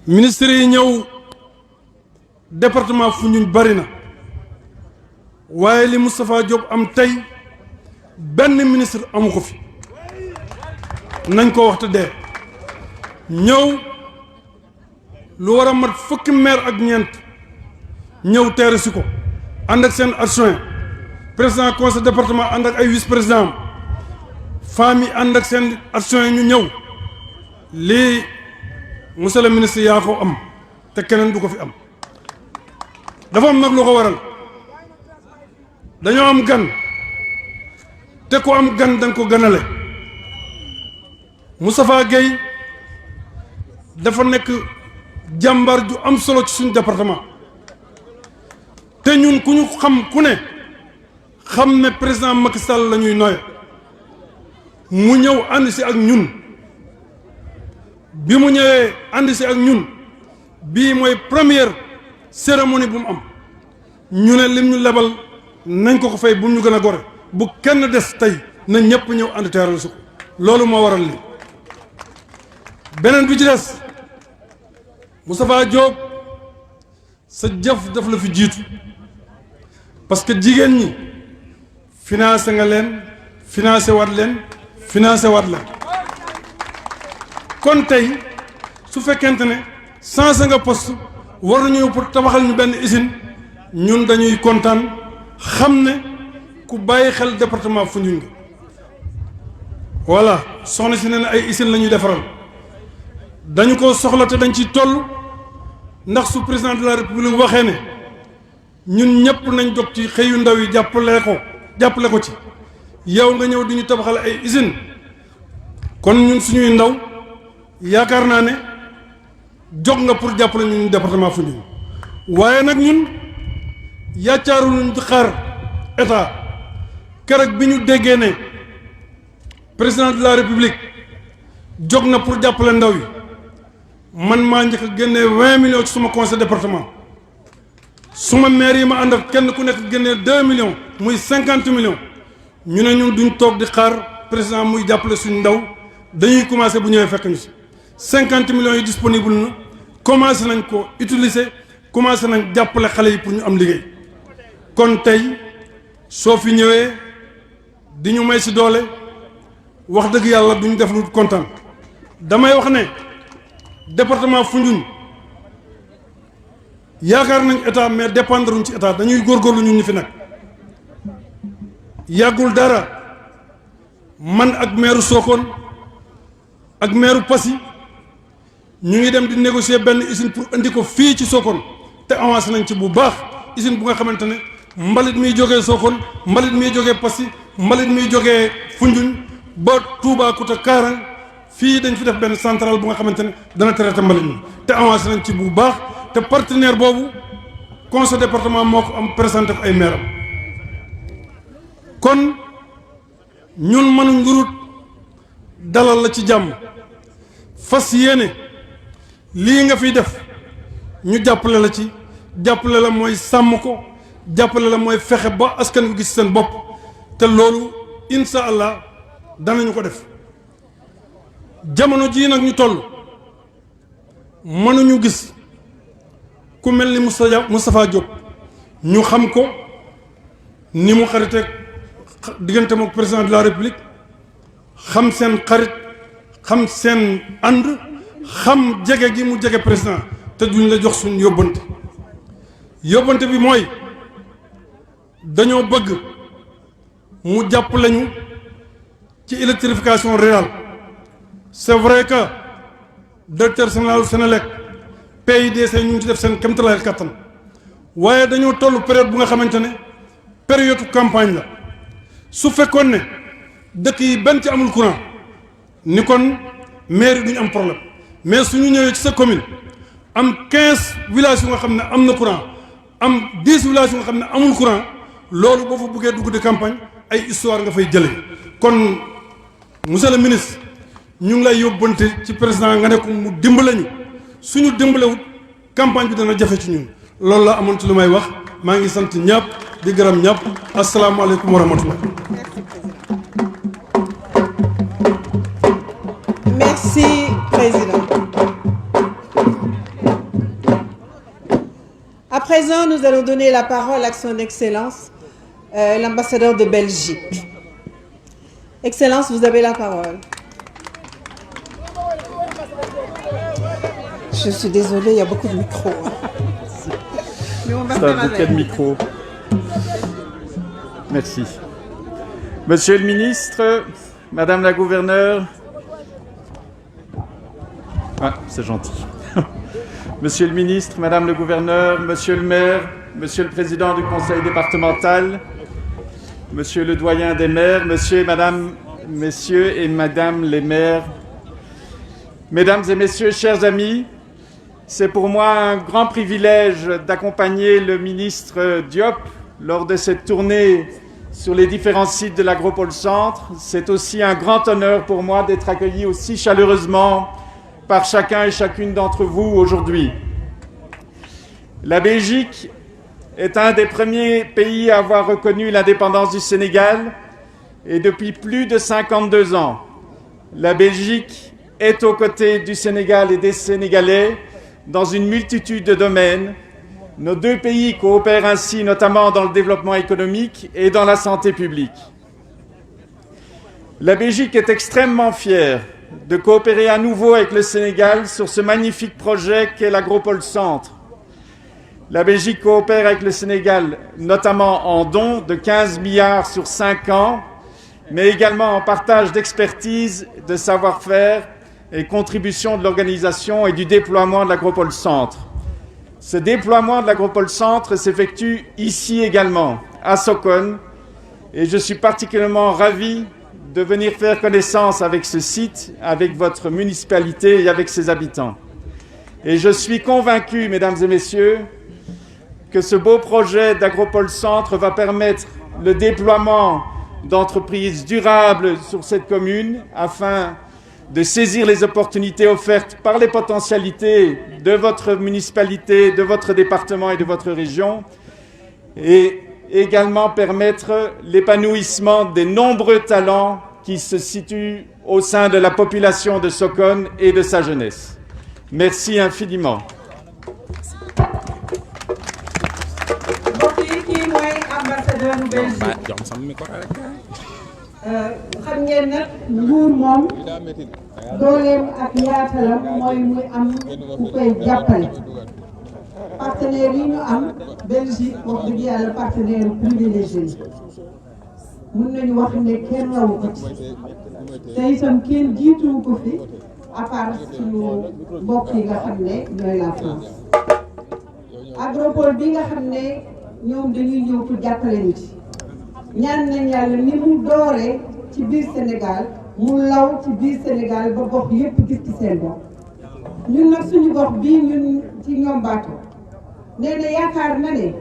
ministre yi ñëw département Foundiougne bari na waaye li Moustapha Diop am tey benn ministre amu ko fi nañ ko waxtu dee ñëw lu war a mat fukki maire ak ñeent ñëw teere si ko ànd ak seen adjoint président conseil département ànd ak ay vice président femmes yi ànd ak seen adjoint ñu ñëw lii monsieur le ministre yaa ko am te keneen du ko fi am dafa am nag lu ko waral dañoo am gan te ku am gan danga ko ganale Moustapha Gueye dafa nekk jàmbar ju am solo ci suñu département te ñun ku ñu xam ku ne xam ne président Macky Sall la ñuy noye mu ñëw ànd si ak ñun bi mu ñëwee ànd si ak ñun bii mooy première cérémonie bu mu am ñu ne lim ñu lebal nañ ko ko fay bu mu ñu gën a gore bu kenn des tey na ñëpp ñëw ànd teeral su ko loolu moo waral li beneen bi ci des Moustapha Diop sa jëf daf la fi jiitu parce que jigéen ñi financé nga leen financé waat leen financé waat leen kon tey su fekkente ne changé nga poste war nañu pour tabaxal ñu benn usine ñun dañuy kontaan xam ne ku bàyyi xel département Foundiougne nga voilà soxna si ne ne ay usine la ñuy defaral dañu ko soxla te dañ ci toll ndax su président de la république waxee ne ñun ñëpp nañ jóg ci xëyu ndaw yi jàppale ko ci yow nga ñëw di ñu tabaxal ay usine kon ñun suñuy ndaw yaakaar naa ne jóg nga pour jàppale ñun département Foundiougne waaye nag ñun yaacaaru luñ di xaar état keroog bi ñu déggee ne président de la république jóg na pour jàppale ndaw yi man maa njëkk a génnee 20 millions ci suma conseil département suma maire yi ma ànd ak kenn ku nekk génnee 2 millions muy 50 millions ñu ne ñun duñ toog di xaar président muy jàppale suñu ndaw dañuy commencé bu ñëwee fekk ñu si 50 millions yi disponible na commencé nañ ko utiliser commencé nañ jàppale xale yi pour ñu am liggéey kon tey soo fi ñëwee di ñu may si doole wax dëgg yàlla duñ def lu kontaan damay wax ne département Foundiougne yaakaar nañ état mais dépendre uñ ci état dañuy góorgóorlu ñun ñu fi nag yàggul dara man ak maire Sokone ak maire Passy ñu ngi dem di négocier benn usine pour indi ko fii ci Sokone te avancé nañ ci bu baax usine bu nga xamante ne mbalit miy jógee Sokone mbalit miy jógee Passy mbalit miy jógee Foundiougne ba Toubacouta Karang fii dañ fi def benn centrale bu nga xamante ne dana traité mbalit mi te avancé nañ ci bu baax te partenaire boobu conseil département moo ko am présenté ko ay maire am kon ñun mënuñ ngurut dalal la ci jàmm fas yéene lii nga fiy def ñu jàppale la ci jàppale la mooy sàmm ko jàppale la mooy fexe ba askan wi gis seen bopp te loolu insha allah danañu ko def jamono jii nag ñu toll mënuñu gis ku mel ni Moustapha Diop ñu xam ko ni mu xariteeg diggante mook président de la république xam seen xarit xam seen ànd xam jege gi mu jege président te duñ la jox suñ yóbbante bi mooy dañoo bëgg mu jàpp lañu ci électrification rurale c'est vrai que directeur général Senelec PIDC ñu ngi ci def seen kéemtalaay kattan waaye dañoo toll période bu nga xamante ne période campagne la su fekkoon ne dëkk yi benn ci amul courant ni kon mairie duñu am problème mais suñu ñëwee ci sa commune am 15 villages yu nga xam ne am na courant am 10 villages yu nga xam ne amul courant loolu boo fa buggee dugg de campagne ay histoire nga fay jëlee kon monsieur le ministre ñu ngi lay yóbbante ci président nga ne ko mu dimbale ñu suñu dimbalewut campagne bi dana jafe ci ñun loolu la amoon ci lu may wax maa ngi sant ñëpp di gërëm ñëpp asalaamaaleykum wa rahmatullah. Merci, Président. À présent, nous allons donner la parole à son Excellence, l'ambassadeur de Belgique. Excellence, vous avez la parole. Je suis désolée, il y a beaucoup de micros. Mais on va C'est un bouquet de micros. Merci. Monsieur le ministre, Madame la gouverneure, ah, c'est gentil. Monsieur le ministre, Madame le gouverneur, Monsieur le maire, Monsieur le président du conseil départemental, Monsieur le doyen des maires, Messieurs et Madame les maires, Mesdames et Messieurs, chers amis, c'est pour moi un grand privilège d'accompagner le ministre Diop lors de cette tournée sur les différents sites de l'Agropole Centre. C'est aussi un grand honneur pour moi d'être accueilli aussi chaleureusement par chacun et chacune d'entre vous aujourd'hui. La Belgique est un des premiers pays à avoir reconnu l'indépendance du Sénégal et depuis plus de 52 ans, la Belgique est aux côtés du Sénégal et des Sénégalais dans une multitude de domaines. Nos deux pays coopèrent ainsi notamment dans le développement économique et dans la santé publique. La Belgique est extrêmement fière de coopérer à nouveau avec le Sénégal sur ce magnifique projet qu'est l'Agropole Centre. La Belgique coopère avec le Sénégal notamment en dons de 15 milliards sur 5 ans, mais également en partage d'expertise, de savoir-faire et contribution de l'organisation et du déploiement de l'Agropole Centre. Ce déploiement de l'Agropole Centre s'effectue ici également, à Sokone, et je suis particulièrement ravi de venir faire connaissance avec ce site, avec votre municipalité et avec ses habitants. Et je suis convaincu, mesdames et messieurs, que ce beau projet d'Agropole Centre va permettre le déploiement d'entreprises durables sur cette commune afin de saisir les opportunités offertes par les potentialités de votre municipalité, de votre département et de votre région, et également permettre l'épanouissement des nombreux talents qui se situent au sein de la population de Sokone et de sa jeunesse. Merci infiniment. mbokk yi kii mooy ambassadeur bu Belgique xam ngeen nag nguur moom dooleem ak yaatalam mooy muy am ku koy jàppale partenaires yi ñu am Belgique wax dëgg yàlla partenaire privilégié yi mun nañu wax ne kenn rawu ko ci te itam kenn jiituwu ko fi à part suñu mbokk yi nga xam ne ñooy la France Agropole bi nga xam ne ñoom dañuy ñëw pour jàppale nit ñaan nañ yàlla ni mu dooree ci biir Sénégal mu law ci biir Sénégal ba gox yépp gis ci seen bopp ñun nag suñu gox bii ñun ci ñoom Bato nee na yaakaar na ne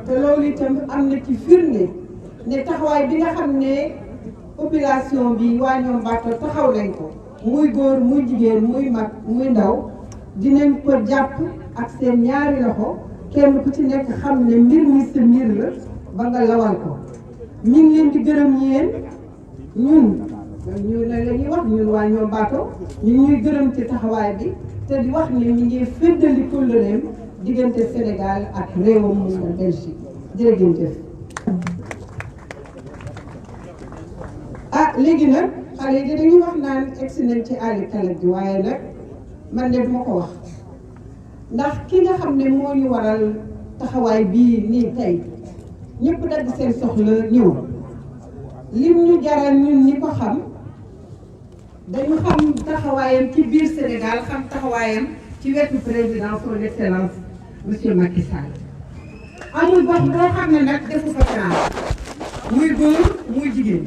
te loolu itam am na ci firnde ne taxawaay bi nga xam ne population bi waa ñoom Bato taxaw nañ ko muy góor muy jigéen muy mag muy ndaw dinañ ko jàpp ak seen ñaari loxo kenn ku ci nekk xam ne mbir mi sa mbir la ba nga lawal ko mi ngi leen di gërëm yéen ñun ñu ne la ñuy wax ñun waa ñoom Bato ñu ñuy gërëm ci taxawaay bi te di wax ne ñu ngi féddali kóllëreem diggante Sénégal ak réewam mu Belgique jërëjëf. léegi nag xale yi dañuy wax naan egsi nañ ci àlli kalaj bi waaye nag man de duma ko wax ndax ki nga xam ne moo ñu waral taxawaay bii nii tey ñëpp dagg seen soxla ñëw lim ñu jaral ñun ñi ko xam dañu xam taxawaayam ci biir Sénégal xam taxawaayam ci wetu président son excellence monsieur Macky Sall amul gox boo xam ne nag defu fa France muy góor muy jigéen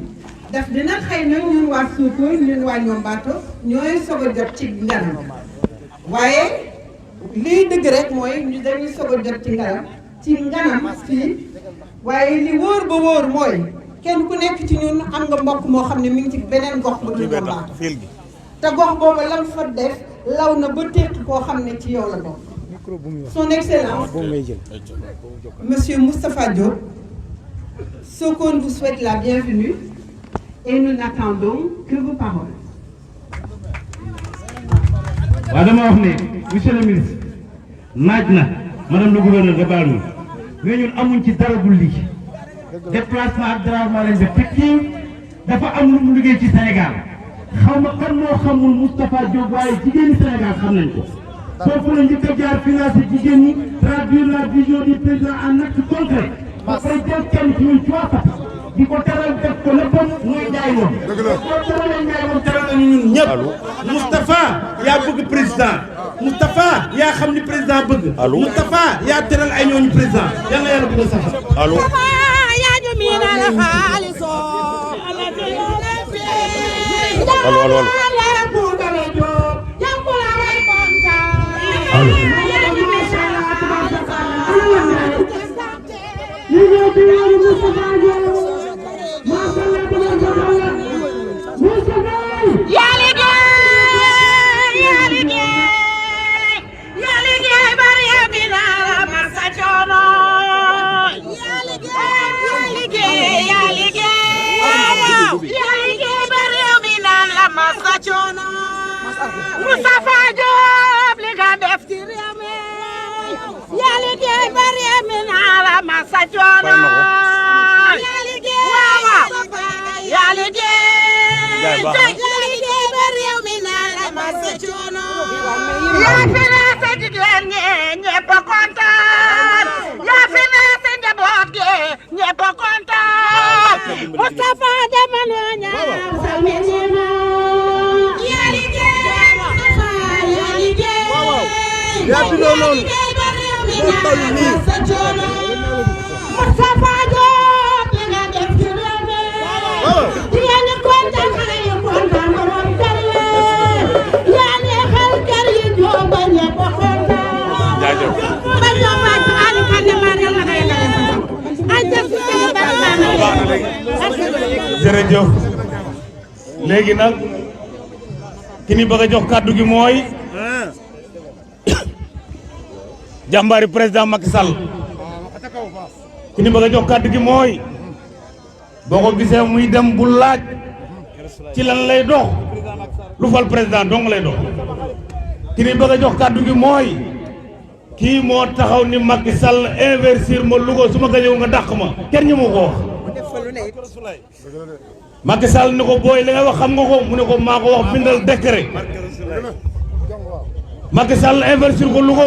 daf dina xëy na ñun waa Sokone ñun waa ñoom Bato ñooy soog a jot ci ngaram waaye lii dëgg rek mooy ñu dañuy soog a jot ci ngaram ci nganam fii waaye li wóor ba wóor mooy kenn ku nekk ci ñun am nga mbokk moo xam ne mi ngi ci beneen gox bu dul ñoom Bato te gox boobu lam fa def law na ba tekki koo xam ne ci yow la bokk. Son Excellence Monsieur Moustapha Diop, Sokone vous souhaite la bienvenue et nous n'attendons que vos paroles. waaw dama wax ne monsieur le ministre naaj na madame le gouverneur de Balou mais ñun amuñ ci dara bu lii déplacement ak dérangement lañ def te kii dafa am lu mu liggéey ci Sénégal xaw ma kan moo xamul Moustapha Diop waaye jigéeni Sénégal xam nañ ko foofu la njëkk a jaar financé jigéen ñi traduire la vision du président en acte concret ba pare jël kenn ci ñun coifat di ko teral def ko léppam mooy Ndiaye moom boo teralee Ndiaye moom teral nañu ñun ñëpp Moustapha yaa bëgg président Moustapha yaa xam ni président bëgg Moustapha yaa teral ay ñooñu président yàlla yàlla bëgg sax allo yaa ñu miina la xaaliso allo allo Moustapha Diop li nga def ci réew mi yaa liggéey ba réew mi naa la masa coono yaa liggéey yaa liggéey ba réew mi naa la masa coono yaa financé jigéen ñi ñëpp a kontaan yaa financé njaboot gi ñëpp a kontaan Moustapha jamono ñaar salminima yaa liggéey yaa bindoo noonu moo toll nii Moustapha Diop li nga def ci réew mi jigéen ñi kontaan xale yi kontaan borom kër yi yaa neexal kër yi joo ba ñëpp kontaan ba ñoo wàcc àll kan ne maa ne la ngay ay def ci seen jërëjëf léegi nag ki ni bëgg a jox kàddu gi mooy jàmbaari président Macky Sall ki ni bëgg a jox kàddu gi mooy boo ko gisee muy dem bu laaj ci lan lay dox lu fal président dong lay doon ki ni bëgg a jox kàddu gi mooy kii moo taxaw ni Macky Sall investir ma Louga su ma gañëw nga dàq ma kenn ñu ma ko wax Macky Sall ni ko booy li nga wax xam nga ko mu ne ko maa ko wax bindal décret Macky Sall investir ko Louga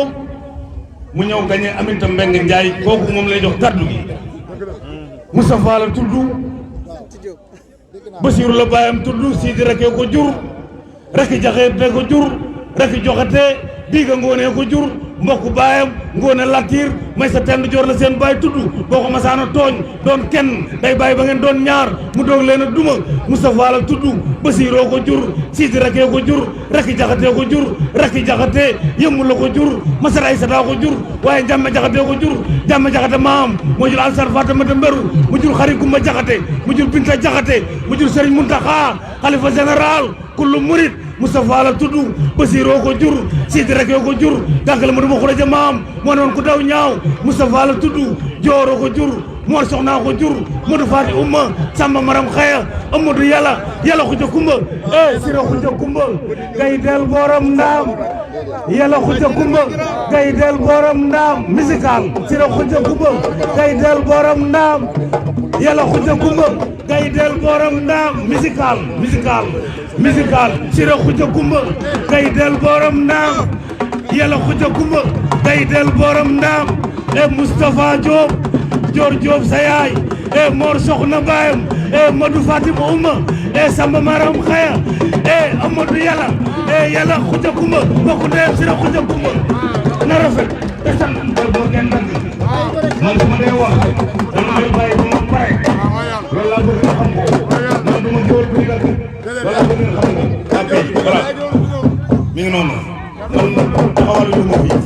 mu ñëw gañe Aminata Mbengue Ndiaye kooku moom lay jox kàddu gi Moustapha la tudd Bassirou la baayam tudd Sidi Raké ko jur Raky Jaxate ko jur Raky Joxate Diga Ngoone ko jur mbokk baayam Ngoone Latir may sa tend joor la seen baay tudd boo ko masaana tooñ doon kenn day bàyyi ba ngeen doon ñaar mu doog leen a duma Moustapha la tudd Bassiroo ko jur Sidi Raké ko jur Raky Jaxate ko jur Raky Jaxate yëmmu la ko jur Masar Aysata ko jur waaye Njàmme Jaxate ko jur Njàmme Jaxate maam moo jur Alsar Fatamata Mberu mu jur Xari Kumba Jaxate mu jur Binta Jaxate mu jur Serigne Muntaxa xalifa général kullu murit Moustapha la tudd Bassiroo ko jur Sidi Raké ko jur dànkale ma duma xuraja maam moo noon ku daw ñaaw Moustapha la tudd Jooro ko jur Mor Soxna ko jur Modou Fati Umma Samba Maram Xaya Amadou Yàlla Xuja Kumba Sira Xuja Kumba gay del borom ndaam Yàlla Xuja Kumba gay del borom ndaam musical Sira Xuja Kumba gay del borom ndaam Yàlla Xuja Kumba gay del borom ndaam musical Sira Xuja Kumba gay del borom ndaam Yàlla Xuja Kumba gay del borom ndaam Moustapha Diop Dior Diop sa yaay Mor Soxna baayam Modou Fatima Ouma Samba Maram Xaya Amadou Yàlla Xuja Kumba mbokk ndeyam Sira Xuja Kumba na rafet te sant boo kenn dagg man su ma dee wax dama may bàyyi ba ma pare loolu laa bëgg nga xam ko man du ma jóor bu dagg loolu laa bëgg nga xam ko ok voilà mi ngi noonu man taxawal lu ma fii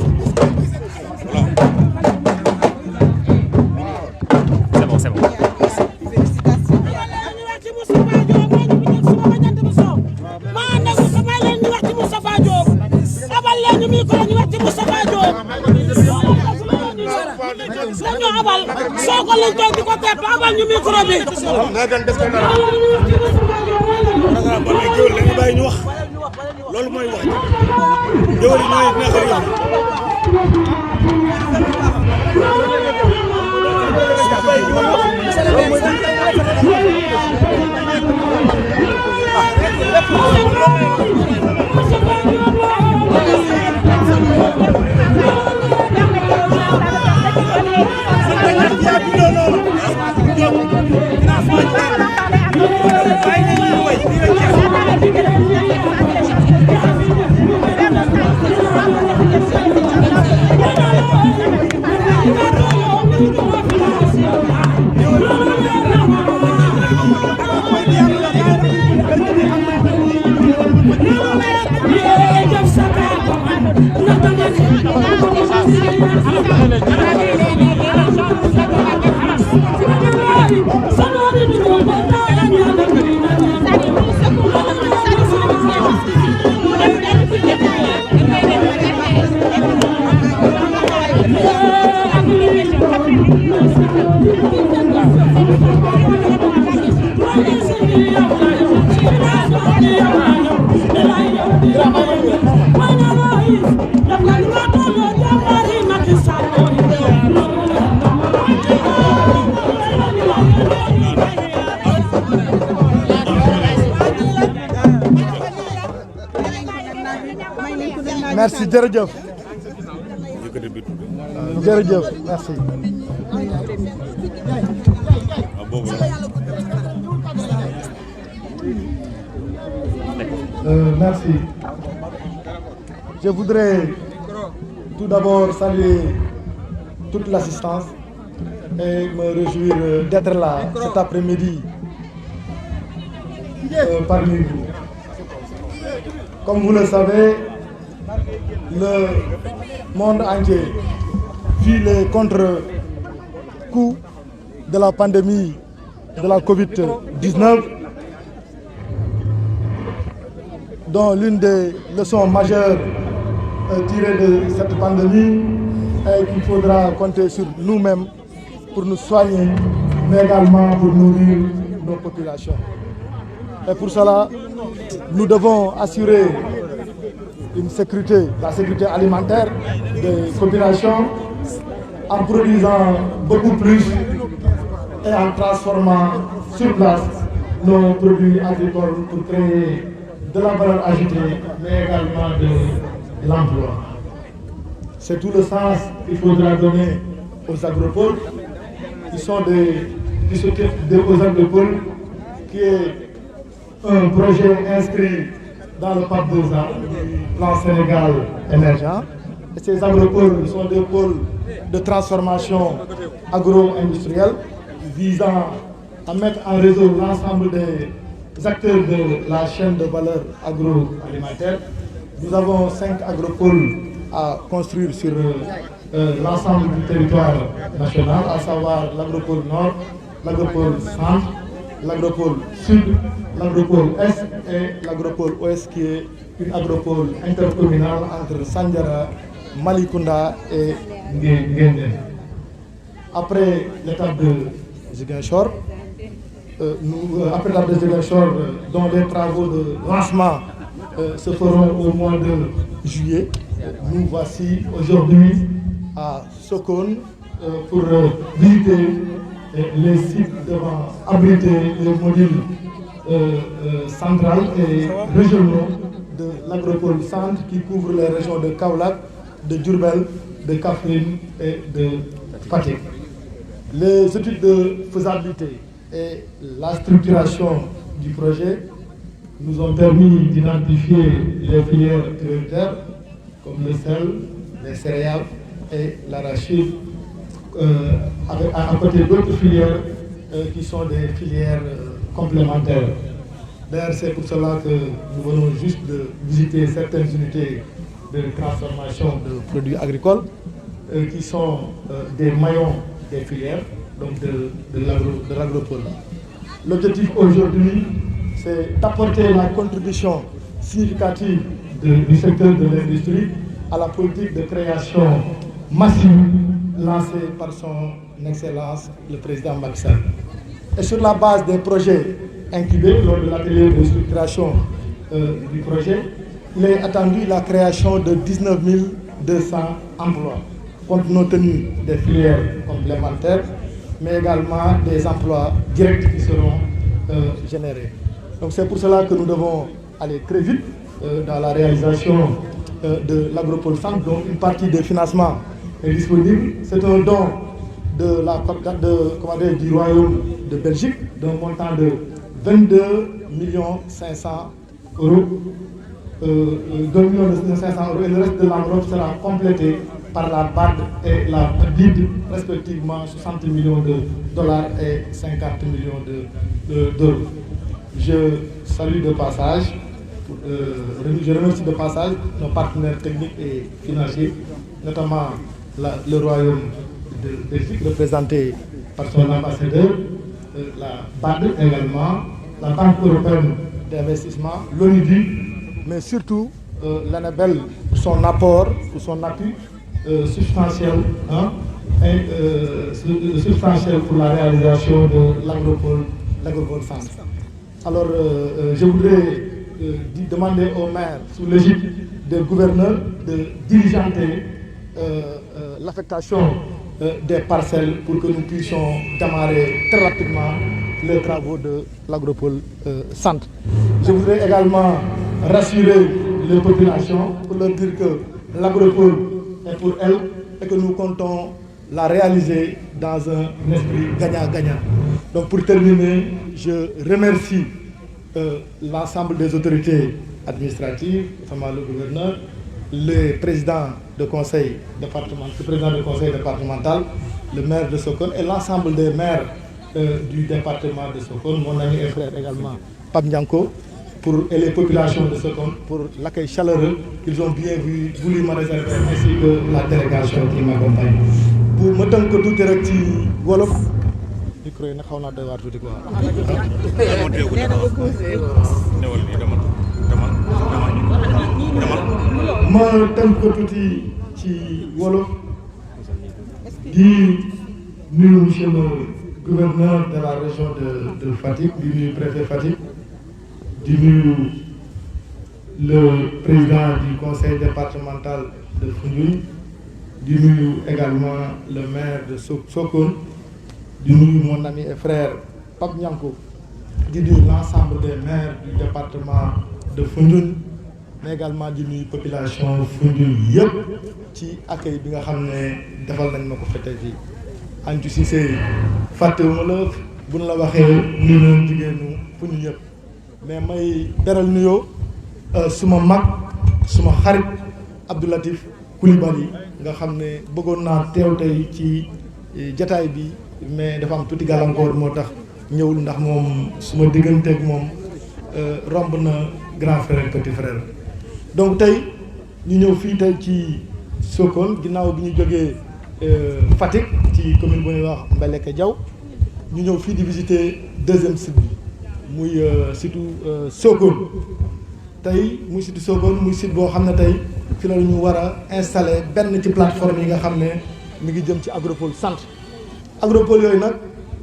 soo ko lañ toog di ko tepp abal ñu micro bi dañu bàyyi ñu wax loolu mooy wax jëwal yi ñooy neexal yoon merci jërëjëf jërëjëf merci. Merci. Je voudrais tout d'abord saluer toute l'assistance et me réjouir d'être là cet après-midi parmi vous. Comme vous le savez, le monde entier vit les contre-coups de la pandémie de la Covid-19, dont l'une des leçons majeures tirées de cette pandémie est qu'il faudra compter sur nous-mêmes pour nous soigner, mais également pour nourrir nos populations. Et pour cela, nous devons assurer la sécurité alimentaire des populations en produisant beaucoup plus et en transformant sur place nos produits agricoles pour créer de la valeur ajoutée, mais également de l'emploi. C'est tout le sens qu'il faudra donner aux agropoles, qui s'occupent aux agropoles, qui est un projet inscrit dans le PAP 2A, plan Sénégal émergent. Et ces agropoles sont des pôles de transformation agro-industrielle visant à mettre en réseau l'ensemble des acteurs de la chaîne de valeur agroalimentaire. Nous avons 5 agropoles à construire sur l'ensemble du territoire national, à savoir l'agropole nord, l'agropole centre, l'agropole sud, l'agropole est et l'agropole ouest qui est une agropole intercommunale entre Sandiara, Malicounda et Nguéndé. Après l'étape de Ziguinchor, dont les travaux de lancement se feront au mois de juillet, nous voici aujourd'hui à Sokone pour visiter les sites devant abriter les modules centrales et régionaux de l'agropole centre qui couvre les régions de Kaolack, de Diourbel, de Kaffrine et de Fatick. Les études de faisabilité et la structuration du projet nous ont permis d'identifier les filières prioritaires comme le sel, les céréales et l'arachide, à côté d'autres filières qui sont des filières complémentaires. D'ailleurs, c'est pour cela que nous venons juste de visiter certaines unités de transformation de produits agricoles qui sont des maillons des filières, donc de l'agropole. L'objectif aujourd'hui, c'est d'apporter la contribution significative du secteur de l'industrie à la politique de création massive lancée par son Excellence le Président Macky Sall. Et sur la base des projets incubés lors de l'atelier de structuration du projet, il est attendu la création de 19 200 emplois, compte tenu des filières complémentaires, mais également des emplois directs qui seront générés. Donc c'est pour cela que nous devons aller très vite dans la réalisation de l'agropole centre, dont une partie des financements est disponible. C'est un don du Royaume de Belgique d'un montant de 22 500 000 €. 2 500 000 € et le reste de l'enveloppe sera complété par la BAD et la BID, respectivement 60 millions de dollars et 50 millions d'euros. Je salue de passage, je remercie de passage nos partenaires techniques et financiers, notamment le Royaume de Belgique, représenté par son ambassadeur, la BAD également, la Banque européenne d'investissement, l'ONUDI, mais surtout l'ANABEL pour son apport, pour son appui substantiel, substantiel pour la réalisation de l'agropole centre. Alors je voudrais demander aux maires, sous l'égide des gouverneurs, de diligenter l'affectation des parcelles pour que nous puissions démarrer très rapidement les travaux de l'agropole centre. Je voudrais également rassurer les populations pour leur dire que l'agropole est pour elles et que nous comptons la réaliser dans un esprit gagnant-gagnant. Donc pour terminer, je remercie l'ensemble des autorités administratives, notamment le gouverneur, le président de conseil départemental, le maire de Sokone et l'ensemble des maires du département de Sokone, mon ami et frère également, Pape Ndianko, et les populations de Sokone pour l'accueil chaleureux qu'ils ont bien voulu me réserver, ainsi que la délégation qui m'accompagne. Pour me tënk ko tuuti rek ci wolof micro yi nag xaw naa doy waar tuuti quoi. ma tënk ko tuuti ci wolof di nuyu monsieur le gouverneur de la région de Fatick, di nuyu préfet Fatick, di nuyu le président du conseil départemental de Foundiougne, di nuyu également le maire de Sokone, di nuyu mon ami et frère Pape Nianko, di nuyu l'ensemble des maires du département de Foundiougne, mais également di nuyu population Foundiougne yëpp ci accueil bi nga xam ne defal nañ ma ko fete fii. Antou Cissé fàttewuma la bu ñu la waxee nuyu na jigéenu Foundiougne yëpp, mais may beral nuyoo suma mag suma xarit Abdou Latif Coulibaly nga xam ne bëggoon naa teew tey ci jataay bi mais dafa am tuuti gàllankoor moo tax ñëwul ndax moom suma digganteeg moom romb na grand frère petit frère. Donc tey ñu ñëw fii tey ci Sokone ginnaaw bi ñu jógee Fatick ci commune bu ñuy wax Mbeleke Diaw ñu ñëw fii di visiter deuxième site bi muy surtout Sokone tey muy site Sokone muy site boo xam ne tey fi la ñu war a installer benn ci plateforme yi nga xam ne mi ngi jëm ci agropole centre. Agropole yooyu nag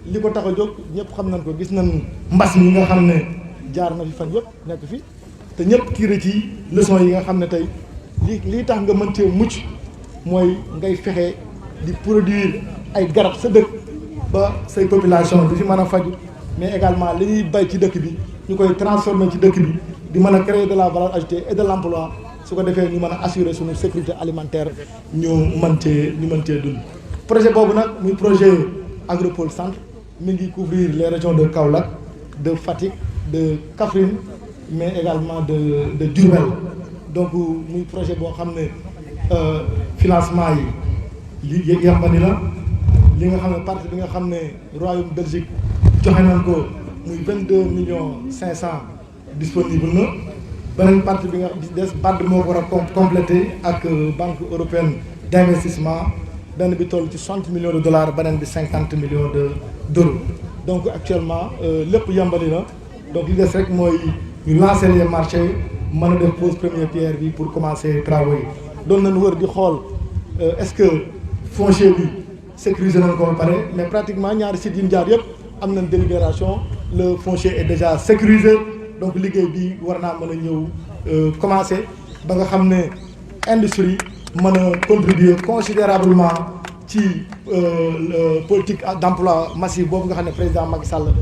li ko tax a jóg ñëpp xam nañ ko, gis nañ mbas mi nga xam ne jaar na fi fan yëpp nekk fi te ñëpp tiré ci leçon yi nga xam ne tey lii tax nga mën cee mucc mooy ngay fexe di produire ay garab sa dëkk ba say population di fi mën a faju, mais également li ñuy bay ci dëkk bi ñu koy transformer ci dëkk bi di mën a créer de la valeur ajoutée et de l'emploi, su ko defee ñu mën a assurer suñu sécurité alimentaire ñu mën cee dund. Projet boobu nag muy projet agropole centre mi ngi couvrir les régions de Kaolack, de Fatick, de Kaffrine, mais également de Diourbel. Donc muy projet boo xam ne financement yi li yambani la li nga xam ne partie bi nga xam ne Royaume Belgique joxe nañ ko muy 22,5 millions disponible na, beneen partie bi nga des BAD moo ko war a complété ak Banque européenne d'investissement, benn bi toll ci 60 millions de dollars, beneen bi 50 millions d'euros. Donc actuellement lépp yambani na, donc li des rek mooy ñu lancer les marchés, mën a def pose première pierre bi pour commencer travaux yi. Doon nañu wër di xool est-ce que foncier bi sécuriser nañ ko ba pare, mais pratiquement ñaari sites yi ñu jaar yëpp am nañ délibération, le foncier est déjà sécurisé, donc liggéey bi war naa mën a ñëw commencer ba nga xam ne industrie mën a contribuer considérablement ci politique d'emploi massif boobu nga xam ne président Macky Sall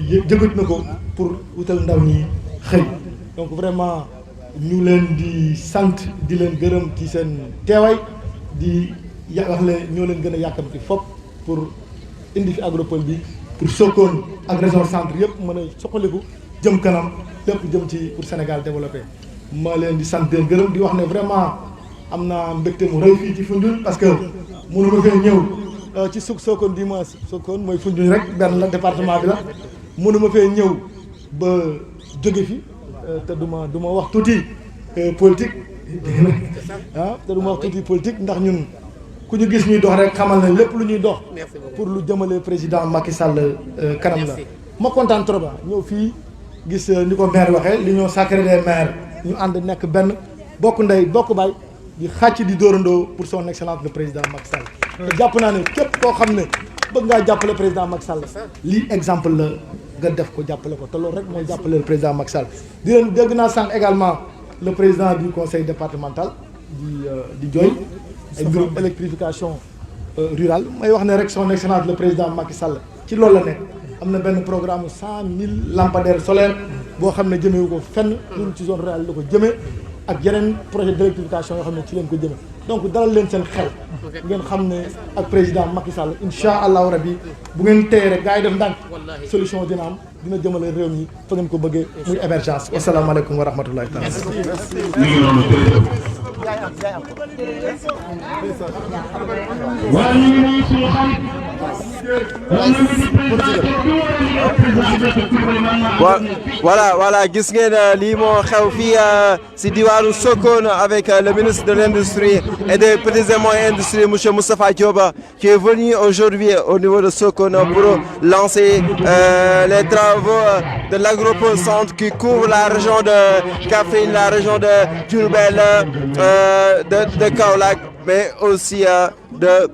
jëgat na ko pour wutal ndaw ñi xëy. Donc vraiment ñu leen di sant di leen gërëm ci seen teewaay di wax le ñoo leen gën a yàkkamti fopp pour indi fi agropole bi pour Sokone ak région centre yëpp mën a soxaliku jëm kanam lépp jëm ci pour Sénégal développé. ma leen di sant leen gërëm di wax ne vraiment am naa mbégte mu rëy fii ci Foundiougne parce que mënu ma fee ñëw ci Sokone di ma Sokone mooy Foundiougne rek benn la département bi la mënu ma fee ñëw ba jóge fi te du ma wax tuuti politique te du ma wax tuuti politique ndax ñun ku ñu gis ñuy dox rek xamal na lépp lu ñuy dox pour lu jëmale président Macky Sall kanam la. ma kontaan trop ñëw fii gis ni ko maire waxee l'union sacrée des maires ñu ànd nekk benn bokk ndey bokk baay di xàcc di dóorandoo pour son excellence le président Macky Sall. te jàpp naa ne képp koo xam ne bëgg ngaa jàppale président Macky Sall lii exemple la nga def ko jàppale ko te loolu rek mooy jàppale le président Macky Sall. di leen dégg naa sànq également le président du conseil départemental di jooy ay mbirum électrification rurale may wax ne rek son excellence le président Macky Sall ci loolu la nekk. am na benn programme 100 000 lampadaires solaires boo xam ne jëmewu ko fenn loolu ci zone rurale la ko jëmee ak yeneen projet d'électrification yoo xam ne ci leen ko jëmee donc dalal leen seen xel ngeen xam ne ak président Macky Sall incha allahu rabi bu ngeen téye rek gars yi def ndànk solution dina am dina jëmale réew mi fa ngeen ko bëggee muy émergence. wasalaamaaleykum wa rahmatullahi taala. Voilà gis ngeen lii moo xew fii si diwaanu Sokone avec le ministre de l'Industrie et des petites et moyennes industries monsieur Moustapha Diop qui est venu aujourd'hui au niveau de Sokone pour lancer les travaux de l'agropole centre qui couvre la région de Kaffrine, la région de Diourbel, de Kaolack, mais aussi de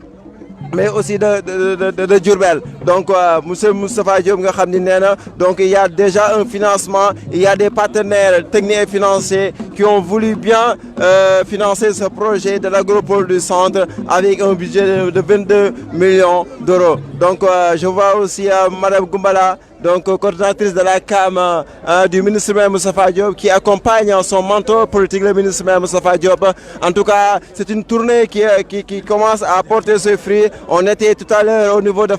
mais aussi de Diourbel. Donc, monsieur Moustapha Diop, donc il y a déjà un financement, il y a des partenaires techniques et financiers qui ont voulu bien financer ce projet de l'agropole du centre avec un budget de 22 millions d'euros. Donc, je vois aussi Madame Goumbala, donc coordinatrice de la CAM du ministre Moustapha Diop, qui accompagne son mentor politique, le ministre Moustapha Diop. En tout cas, c'est une tournée qui commence à porter ses fruits. On était tout à l'heure au niveau de